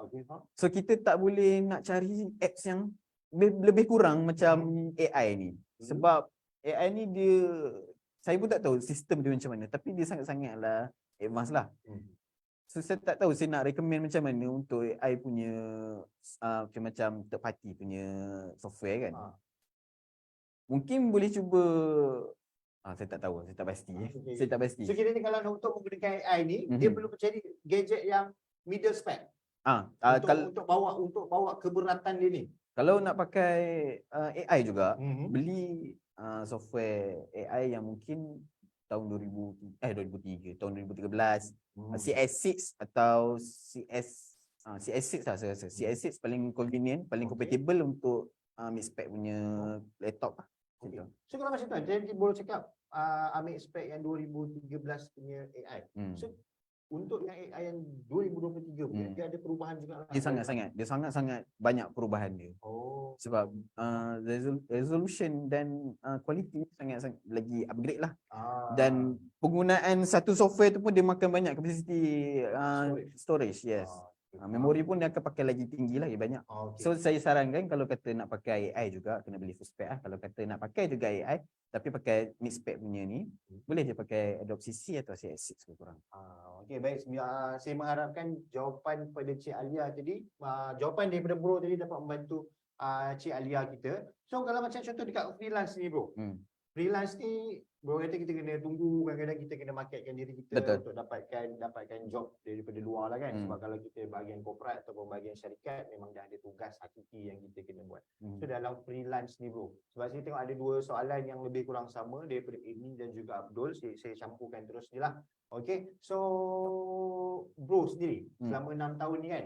So kita tak boleh nak cari apps yang lebih kurang macam AI ni. Sebab AI ni saya pun tak tahu sistem dia macam mana, tapi dia sangat-sangatlah advance lah. So saya tak tahu saya nak recommend macam mana untuk AI punya macam third party punya software kan. Mungkin boleh cuba, saya tak tahu, saya tak pasti. Saya tak pasti. So kiranya kalau untuk menggunakan AI ni, dia perlu mencari gadget yang middle spec. Untuk bawa keberatan dia ni. Kalau nak pakai AI juga, beli software AI yang mungkin tahun 2003, tahun 2013, CS6 atau CS6 lah saya rasa. CS6 paling convenient, paling compatible untuk mid spec punya laptop lah. So kalau macam tu, jadi boleh cakap ambil spec yang 2013 punya AI. So untuk yang AI yang 2023 punya, dia ada perubahan juga lah. Dia sangat-sangat banyak perubahan dia. Sebab resolution dan quality sangat-sangat lagi upgrade lah. Dan penggunaan satu software tu pun dia makan banyak kapasiti storage. Yes. Memori pun dia akan pakai lagi tinggi lagi banyak. So saya sarankan kalau kata nak pakai AI juga kena beli full spec lah. Kalau kata nak pakai juga AI tapi pakai mid spec punya ni, boleh je pakai Adobe CC atau CS6 lebih kurang. Okey, baik. Saya mengharapkan jawapan pada Cik Alia tadi, jawapan daripada bro tadi dapat membantu Cik Alia kita. So kalau macam contoh dekat freelance ni bro. Freelance ni bro kata kita kena tunggu, kadang-kadang kita kena marketkan diri kita. Betul. Untuk dapatkan job daripada luar lah kan. Sebab kalau kita bahagian corporate ataupun bahagian syarikat memang dah ada tugas hakiki yang kita kena buat. So dalam freelance ni bro, sebab saya tengok ada dua soalan yang lebih kurang sama daripada Amy dan juga Abdul. Saya campurkan terus ni lah. Okay, so bro sendiri selama 6 tahun ni kan,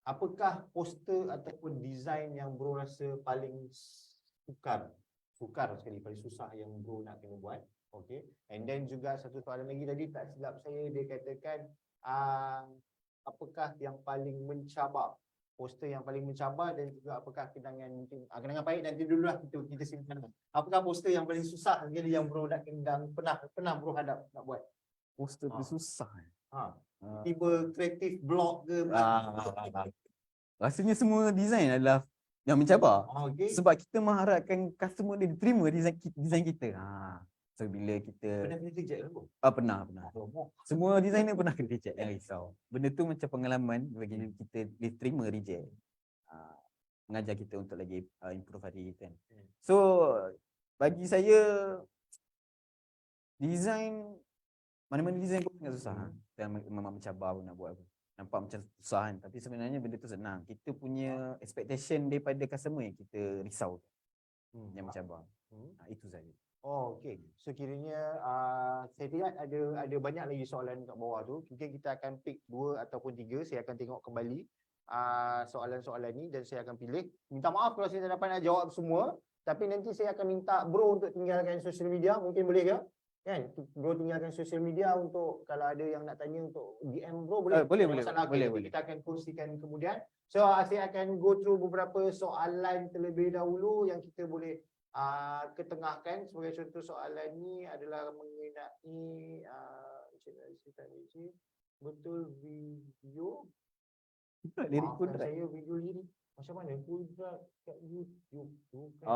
apakah poster ataupun design yang bro rasa paling sukar sukar sekali, paling susah yang bro nak kena buat. Okay. And then juga satu soalan lagi tadi tak silap saya, dia katakan apakah yang paling mencabar, poster yang paling mencabar, dan juga apakah kenangan mungkin kenangan baik nanti dululah kita simpan. Apakah poster yang paling susah sekali yang bro nak pernah bro hadap nak buat? Poster paling susah. Tiba kreatif blog ke Rasanya semua design adalah yang mencabar. okay. Sebab kita mengharapkan customer dia terima design kita. So bila kita Pernah kena reject ke bro? pernah. Semua designer pernah kena reject, jangan risau. Benda tu macam pengalaman bagi kita diterima reject. Mengajar kita untuk lagi improve hari kita kan. So bagi saya design, mana-mana design pun sangat susah. Memang mencabar pun nak buat apa. Nampak macam susah kan, tapi sebenarnya benda tu senang. Kita punya expectation daripada customer yang kita risau, yang mencabar. Itu saja. Oh, okey. So kiranya saya lihat ada banyak lagi soalan kat bawah tu. Mungkin kita akan pick 2 ataupun 3. Saya akan tengok kembali soalan-soalan ni dan saya akan pilih. Minta maaf kalau saya tak dapat nak jawab semua, tapi nanti saya akan minta bro untuk tinggalkan social media. Mungkin boleh ke? Kan? Bro tinggalkan social media untuk kalau ada yang nak tanya untuk DM bro boleh. Boleh. Kita akan kongsikan kemudian. So saya akan go through beberapa soalan terlebih dahulu yang kita boleh ketengahkan. Sebagai contoh soalan ni adalah mengenai betul video Lirik Kudrat. saya video lirik macam mana Kudrat kat YouTube tu kan.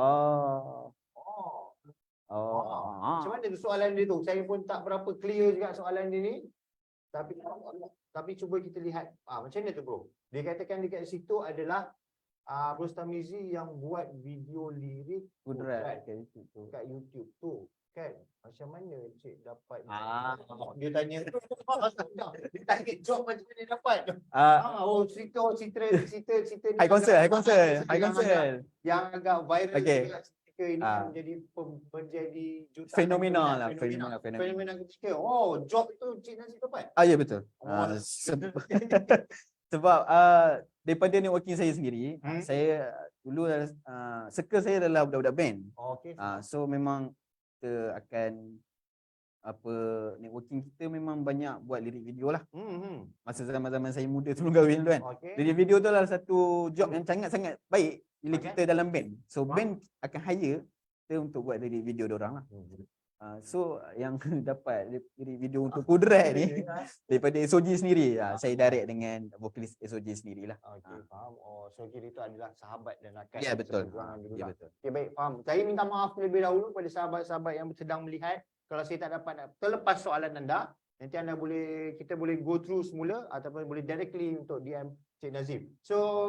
Macam mana tu soalan dia tu? Saya pun tak berapa clear juga soalan dia ni. Tapi cuba kita lihat macam mana tu bro. Dia katakan dekat situ adalah Bro Tamizi yang buat video lirik Kudrat kat YouTube tu kan. Macam mana cik dapat dia tanya dia tanya job macam mana dapat. Cerita ni High concern. yang agak viral juga ketika ini menjadi jutaan Fenomena ketika. Job itu Cik Nazif dapat. Ya betul. Sebab daripada networking saya sendiri, saya dulu circle saya adalah budak-budak band. So memang kita akan networking kita memang banyak buat lirik video lah. Masa zaman-zaman saya muda sebelum kahwin tu kan. Lirik video tu adalah satu job yang sangat-sangat baik bila kita dalam band. So band akan hire kita untuk buat lirik video diorang lah. So yang dapat lirik video untuk Kudrat ni daripada SOG sendiri. Saya direct dengan vokalis SOG sendirilah. Faham. So kira itu adalah sahabat dan rakan. Ya betul. Okay, baik, faham. Saya minta maaf terlebih dahulu kepada sahabat-sahabat yang sedang melihat. Kalau saya tak dapat terlepas soalan anda, nanti kita boleh go through semula ataupun boleh directly untuk DM Cik Nazif. So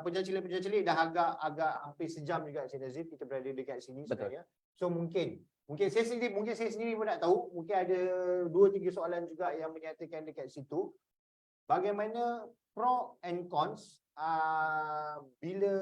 penjajah cilik dah agak hampir sejam juga Cik Nazif kita berada dekat sini sebenarnya. So mungkin saya sendiri pun nak tahu, mungkin ada 2-3 soalan juga yang menyatakan dekat situ. Bagaimana pro and cons bila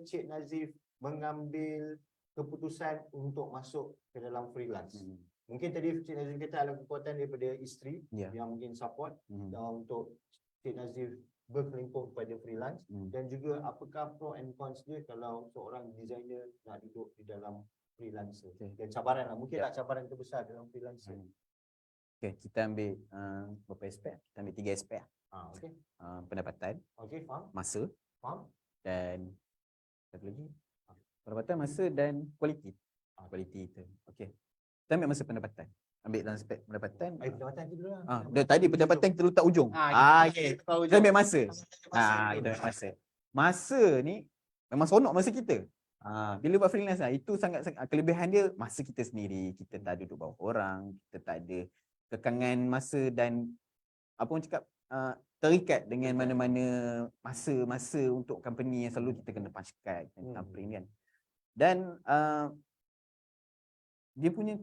Cik Nazif mengambil keputusan untuk masuk ke dalam freelance? Mungkin tadi Cik Nazif kata ada kekuatan daripada isteri yang mungkin support untuk Cik Nazif berkelimpung kepada freelance, dan juga apakah pro and cons dia kalau seorang designer nak duduk di dalam freelancer. Dan cabaran lah, mungkin cabaran terbesar dalam freelancer. Kita ambil beberapa aspek. Kita ambil 3 aspek. Pendapatan, faham. masa, faham. Dan satu lagi pendapatan, masa dan kualiti. Kualiti itu. Kita ambil masa pendapatan. Ambil dalam aspek pendapatan. Pendapatan tu dulu lah. Tadi pendapatan kita letak ujung. Kita ambil masa. Kita ambil masa. Masa ni memang seronok masa kita. Bila buat freelance itu sangat kelebihan dia, masa kita sendiri, kita tak duduk bawah orang, kita tak ada kekangan masa dan apa orang cakap terikat dengan mana-mana masa untuk company yang selalu kita kena punch card, kena print kan. Dan dia punya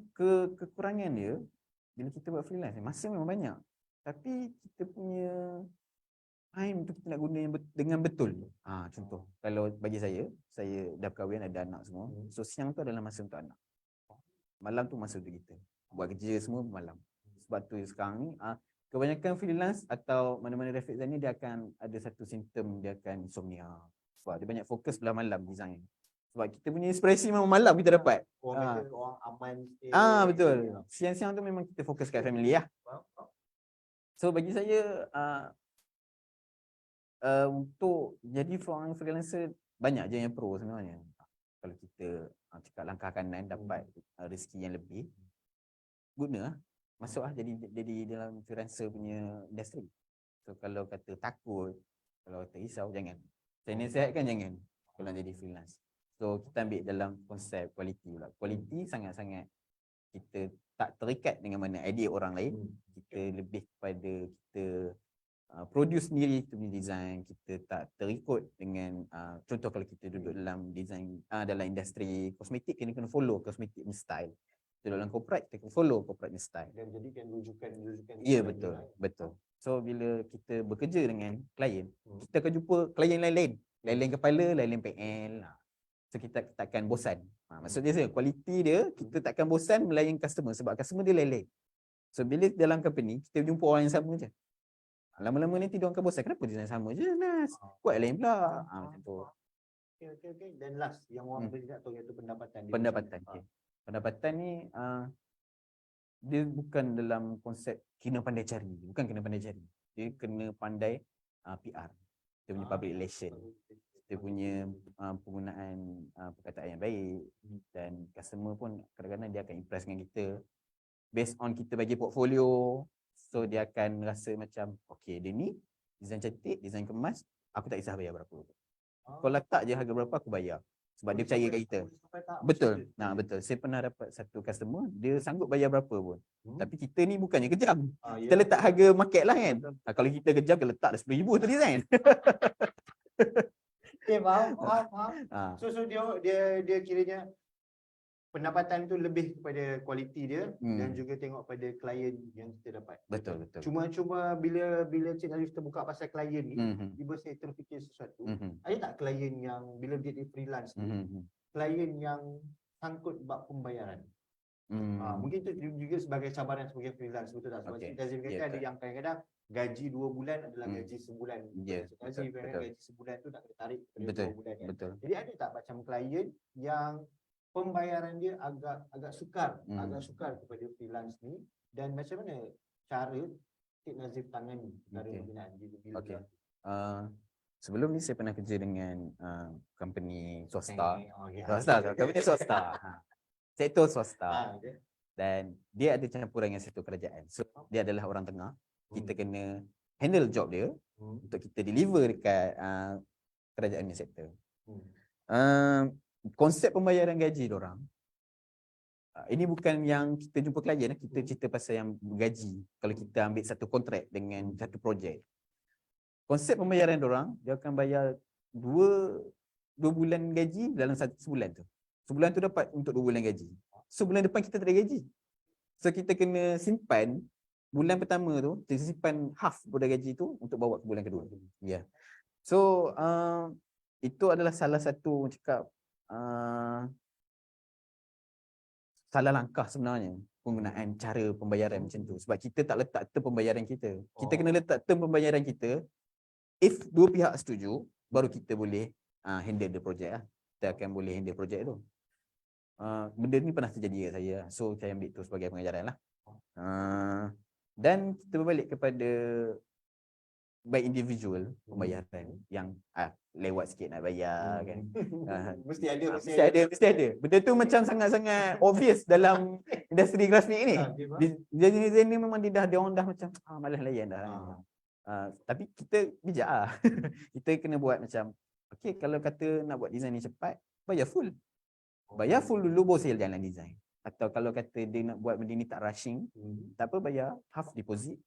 kekurangan dia bila kita buat freelance, masa memang banyak, tapi kita punya time tu kita nak guna dengan betul. Contoh, kalau bagi saya dah berkahwin, ada anak semua. So siang tu adalah masa untuk anak. Malam tu masa untuk kita. Buat kerja semua malam. Sebab tu sekarang ni kebanyakan freelance atau mana-mana graphic designer dia akan ada satu simptom, dia akan insomnia. Sebab dia banyak fokus belah malam design. Sebab kita punya inspirasi memang malam kita dapat. Orang kata orang aman sikit. Betul. Siang-siang tu memang kita fokus kat family lah. So bagi saya untuk jadi seorang freelancer banyak je yang pro sebenarnya. Kalau kita cakap langkah kanan dapat rezeki yang lebih, guna lah. Masuk lah jadi dalam freelancer punya industri. So kalau kata takut, kalau kata risau, jangan. Saya nasihatkan jangan kalau nak jadi freelance. So kita ambil dalam konsep quality pula. Quality sangat-sangat kita tak terikat dengan mana idea orang lain. Kita lebih kepada kita produce sendiri kita punya design. Kita tak terikut dengan contoh kalau kita duduk dalam design dalam industri kosmetik, kena follow kosmetik punya style. Kita dalam corporate kita kena follow corporate punya style. Dan jadikan rujukan. Ya, betul. So bila kita bekerja dengan klien, kita akan jumpa klien lain-lain. Lain-lain kepala, lain-lain PL. So kita takkan bosan. Maksudnya kualiti dia, kita takkan bosan melayan customer sebab customer dia lain-lain. So bila dalam company, kita jumpa orang yang sama je. Lama-lama nanti dia akan bosan. Kenapa design sama je, Nas? Buat lain pula. Macam tu. Okay. Dan last, yang orang tidak tahu iaitu pendapatan. Pendapatan. Okay. Pendapatan ni, dia bukan dalam konsep kena pandai cari. Bukan kena pandai cari. Dia kena pandai PR. Dia punya public relation. Dia punya penggunaan perkataan yang baik. Dan customer pun kadang-kadang dia akan impress dengan kita. Based on kita bagi portfolio. So dia akan rasa macam, okay dia ni design cantik, design kemas, aku tak kisah bayar berapa. Kalau letak je harga berapa aku bayar. Sebab dia percaya kat kita. Betul. Betul. Saya pernah dapat satu customer, dia sanggup bayar berapa pun. Tapi kita ni bukannya kejam. Kita letak harga market lah kan. Kalau kita kejam, kita letak dah RM10,000 tu design. Okay, faham. So dia kiranya pendapatan tu lebih kepada kualiti dia dan juga tengok pada klien yang kita dapat. Betul. Cuma bila Cik Nazif terbuka pasal klien ni, tiba saya terfikir sesuatu. Ada tak klien yang bila dia freelance ni, klien yang sangkut bab pembayaran? Mungkin itu juga sebagai cabaran sebagai freelance, betul tak? Sebab Cik Nazif kata ada yang kadang-kadang gaji 2 bulan adalah gaji sebulan. Gaji sebulan tu nak kena tarik pada 2 bulan. Betul. Jadi ada tak macam klien yang pembayaran dia agak sukar kepada freelance ni, dan macam mana cara Cik Nazif tangani cara pembinaan dia? Sebelum ni saya pernah kerja dengan company swasta. Company swasta. Sektor swasta. Dan dia ada campuran dengan sektor kerajaan. So dia adalah orang tengah. Kita kena handle job dia untuk kita deliver dekat kerajaan punya sektor. Konsep pembayaran gaji diorang, ini bukan yang kita jumpa klien, kita cerita pasal yang gaji. Kalau kita ambil satu kontrak dengan satu projek, konsep pembayaran diorang, dia akan bayar 2 bulan gaji dalam sebulan tu. Sebulan tu dapat untuk 2 bulan gaji. So bulan depan kita tak ada gaji. So kita kena simpan bulan pertama tu, kita simpan half pada gaji tu untuk bawa ke bulan kedua. So itu adalah salah satu cakap salah langkah sebenarnya penggunaan cara pembayaran macam tu. Sebab kita tak letak term pembayaran kita. Kita kena letak term pembayaran kita. If dua pihak setuju, baru kita boleh handle the project lah. Kita akan boleh handle project tu. Benda ni pernah terjadi kat saya. So saya ambil tu sebagai pengajaran lah. Dan kita berbalik kepada by individual pembayaran yang lewat sikit nak bayar kan. Mesti ada. Benda tu macam sangat-sangat obvious dalam industri grafik ni. Design ni memang dia orang dah macam malas layan dah. Tapi kita bijak lah. Kita kena buat macam okey, kalau kata nak buat design ni cepat, bayar full. Bayar full dulu baru saya jalan design. Atau kalau kata dia nak buat benda ni tak rushing, tak apa, bayar half deposit.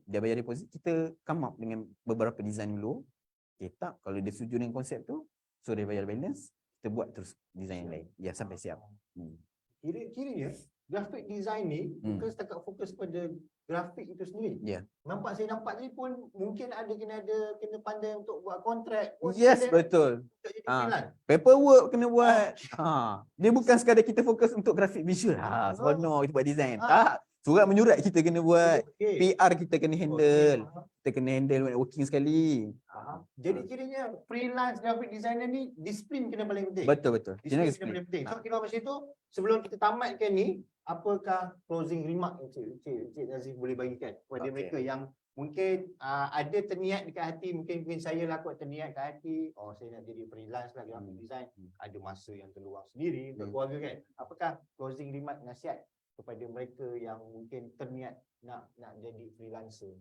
Dia bayar deposit, kita come up dengan beberapa design dulu. Okay, tak, kalau dia setuju dengan konsep tu, so dia bayar balance, kita buat terus design yang lain. Ya, sampai siap. Kira-kira grafik design ni bukan setakat fokus pada grafik itu sendiri. Saya nampak ni pun mungkin kena pandai untuk buat kontrak. Yes, betul. Paperwork kena buat. Dia bukan sekadar kita fokus untuk grafik visual. Seronok kita buat design. Tak. Surat menyurat kita kena buat, Okey. PR kita kena handle, Okey, faham. kita kena handle networking sekali. Jadi kiranya freelance graphic designer ni disiplin kena paling penting. Betul. Disiplin kena Disiplin. paling penting. So kira macam itu, sebelum kita tamatkan ni, apakah closing remark yang Cik Nazif boleh bagikan kepada Okey. mereka yang mungkin ada terniat dekat hati, mungkin saya lah kot terniat kat hati, oh saya nak jadi freelance lah graphic design, ada masa yang terluang sendiri untuk keluarga kan. Apakah closing remark nasihat kepada mereka yang mungkin terniat nak jadi freelancer?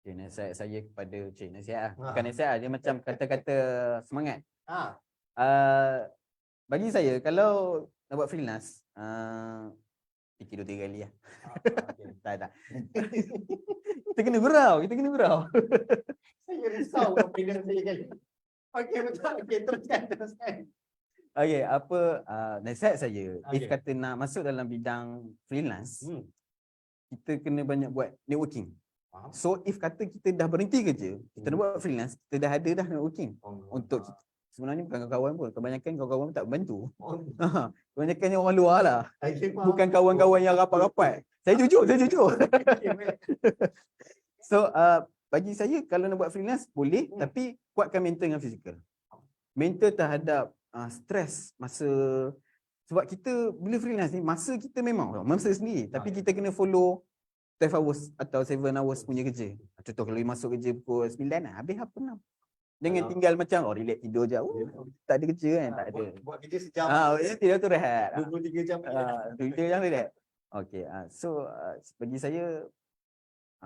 Okay, nasihat saya kepada Cik nasihat lah. Ha. Bukan nasihat lah, dia macam kata-kata semangat. Ah, Bagi saya, kalau nak buat freelance, fikir 2-3 kali lah. okey. Tak. Kita kena gurau. Saya risau dengan freelance saya kali. Okey, betul. Okey, teruskan. Okay, nasihat saya, if Okey. kata nak masuk dalam bidang freelance, Hmm. kita kena banyak buat networking. Faham. So, if kata kita dah berhenti kerja, kita nak buat freelance, kita dah ada dah networking. Untuk kita. Sebenarnya bukan kawan-kawan pun, kebanyakan kawan-kawan tak membantu. Kebanyakannya orang luar lah. Bukan kawan-kawan yang rapat-rapat. Saya jujur. So, bagi saya kalau nak buat freelance boleh, tapi kuatkan mental dengan fizikal. Mental terhadap stres masa, sebab kita bila freelance ni masa kita memang masa sendiri, tapi kita kena follow 12 hours atau 7 hours punya kerja. Contoh kalau masuk kerja pukul 9 lah, habis apa 6. Jangan tinggal macam relax tidur je. Tak ada kerja kan, tak ada. Buat kerja sejam. Tidak tu rehat. 23 jam. 23 jam rehat. Okey, so bagi saya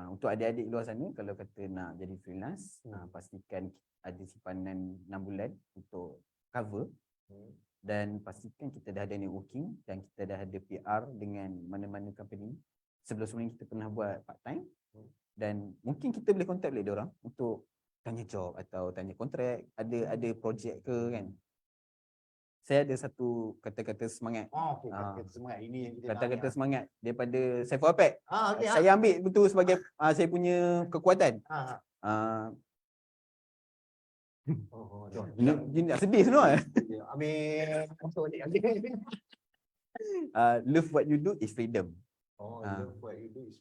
untuk adik-adik luar sana kalau kata nak jadi freelance, pastikan ada simpanan 6 bulan untuk cover dan pastikan kita dah ada networking dan kita dah ada PR dengan mana-mana company. Sebelum-sebelum kita pernah buat part time dan mungkin kita boleh contact balik diorang untuk tanya job atau tanya kontrak, ada projek ke kan. Saya ada satu kata-kata semangat. Okey, kata-kata semangat ini yang kita Kata-kata nak. semangat daripada Saiful Apek. Okey. Saya ambil betul sebagai saya punya kekuatan. Dia nak sedih semua. Amin. Love what you do is freedom. Love what you do is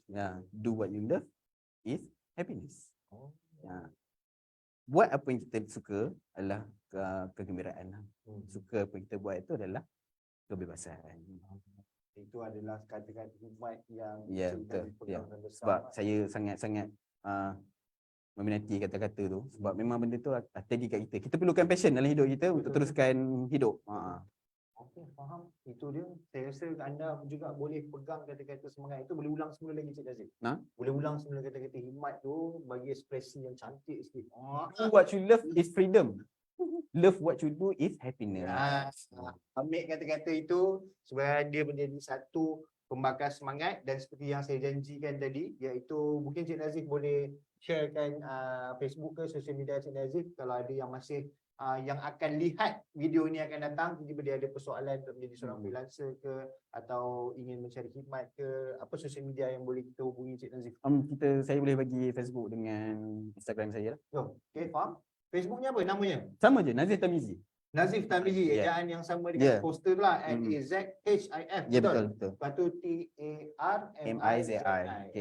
Do what you love is happiness. Buat apa yang kita suka adalah kegembiraan. Suka apa yang kita buat itu adalah kebebasan. Itu adalah kata-kata hikmat yang betul. Sebab saya sangat-sangat meminati kata-kata tu sebab memang benda tu tadi kat kita. Kita perlukan passion dalam hidup kita untuk teruskan hidup. Okey, faham. Itu dia. Saya rasa anda juga boleh pegang kata-kata semangat itu. Boleh ulang semula lagi Cik Nazif. Boleh ulang semula kata-kata hikmat tu bagi ekspresi yang cantik sikit. Do what you love is freedom. Love what you do is happiness. Ambil kata-kata itu supaya dia menjadi satu pembakar semangat dan seperti yang saya janjikan tadi, iaitu mungkin Cik Nazif boleh sharekan Facebook ke sosial media Cik Nazif kalau ada yang masih yang akan lihat video ini akan datang, tiba-tiba dia ada persoalan untuk menjadi seorang freelancer ke atau ingin mencari khidmat ke, apa sosial media yang boleh kita hubungi Cik Nazif? Saya boleh bagi Facebook dengan Instagram saya lah. Okey, faham. Facebooknya apa namanya? Sama je, Nazif Tamizi. Nazif Tamizi, ejaan yang sama dengan poster tu lah, NAZHIF. Betul. Lepas tu TARMIZI.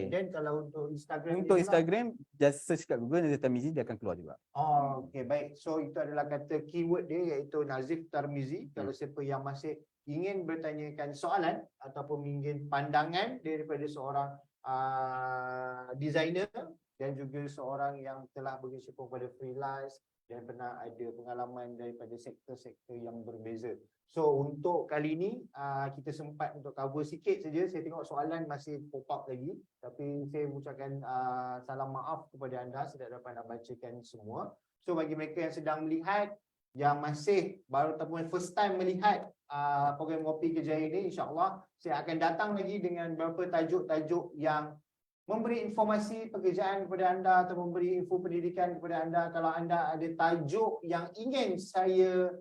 Dan kalau untuk Instagram, Instagram just search kat Google Nazif Tamizi, dia akan keluar juga. Okey, baik. So itu adalah kata keyword dia, iaitu Nazif Tarmizi. Kalau siapa yang masih ingin bertanyakan soalan ataupun ingin pandangan daripada seorang designer dan juga seorang yang telah berkecimpung pada freelance dan pernah ada pengalaman daripada sektor-sektor yang berbeza. So untuk kali ini kita sempat untuk cover sikit saja. Saya tengok soalan masih pop up lagi, tapi saya ucapkan salam maaf kepada anda, saya tak dapat nak bacakan semua. So bagi mereka yang sedang melihat, yang masih baru ataupun first time melihat program Ngopi Kerjaya ini, insya-Allah saya akan datang lagi dengan beberapa tajuk-tajuk yang memberi informasi pekerjaan kepada anda atau memberi info pendidikan kepada anda. Kalau anda ada tajuk yang ingin saya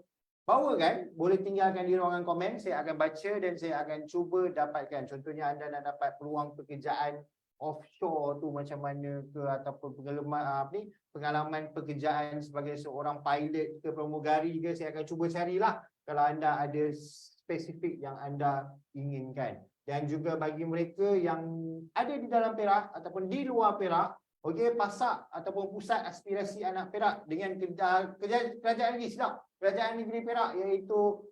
bawakan, boleh tinggalkan di ruangan komen. Saya akan baca dan saya akan cuba dapatkan. Contohnya anda nak dapat peluang pekerjaan offshore tu macam mana ke, ataupun pengalaman pekerjaan sebagai seorang pilot ke pramugari ke, saya akan cuba carilah kalau anda ada spesifik yang anda inginkan. dan juga bagi mereka yang ada di dalam Perak ataupun di luar Perak, okey, pasak ataupun pusat aspirasi anak Perak dengan kerajaan negeri, kerajaan negeri Perak, iaitu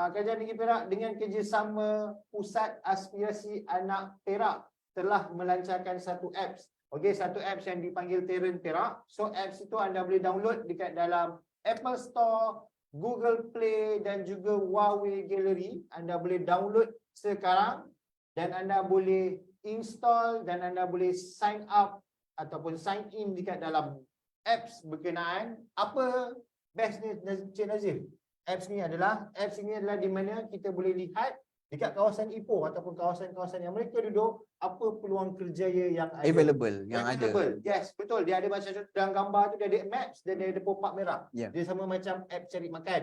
kerajaan negeri Perak dengan kerjasama pusat aspirasi anak Perak telah melancarkan satu apps. Okey, satu apps yang dipanggil Talent Perak. So apps itu anda boleh download dekat dalam Apple Store, Google Play dan juga Huawei Gallery. Anda boleh download sekarang dan anda boleh install dan anda boleh sign up ataupun sign in dekat dalam apps berkenaan. Apa bestnya Cik Nazif? Apps ini adalah di mana kita boleh lihat dekat kawasan Ipoh ataupun kawasan-kawasan yang mereka duduk, apa peluang kerjaya yang ada. Available yang ada. Available. Yes, betul. Dia ada macam dalam gambar tu dia ada maps dan dia ada pop-up merah. Ya. Dia sama macam app cari makan.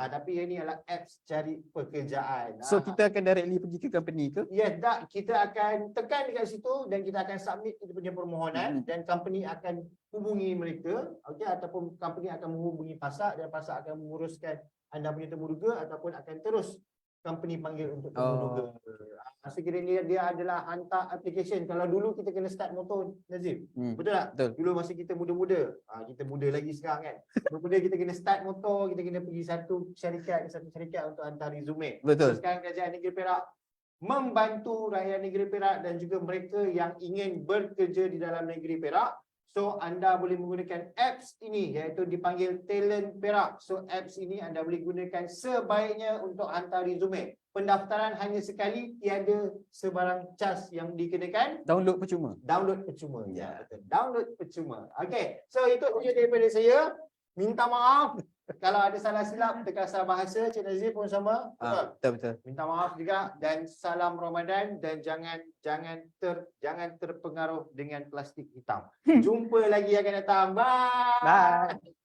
Tapi yang ni adalah apps cari pekerjaan. So kita akan directly pergi ke company ke? Yes, tak. Kita akan tekan dekat situ dan kita akan submit kita punya permohonan dan company akan hubungi mereka, okey, ataupun company akan menghubungi pasak dan pasak akan menguruskan anda punya temuduga ataupun akan terus company panggil untuk temuduga. Sekiranya dia adalah hantar application. Kalau dulu kita kena start motor, Nazif. Betul tak? Betul. Dulu masa kita muda-muda. Kita muda lagi sekarang kan. Mula-mula kita kena start motor, kita kena pergi satu syarikat untuk hantar resume. Betul. So, sekarang kerajaan negeri Perak membantu rakyat negeri Perak dan juga mereka yang ingin bekerja di dalam negeri Perak. So anda boleh menggunakan apps ini, iaitu dipanggil Talent Perak. So apps ini anda boleh gunakan sebaiknya untuk hantar resume. Pendaftaran hanya sekali, tiada sebarang cas yang dikenakan. Download percuma. Download percuma. Ya, betul. Download percuma. Okey, so itu saja daripada saya. Minta maaf kalau ada salah silap terkasar bahasa. Cik Nazif pun sama. Betul. Minta maaf juga dan salam Ramadan dan jangan terpengaruh dengan plastik hitam. Jumpa lagi akan datang. Bye. Bye.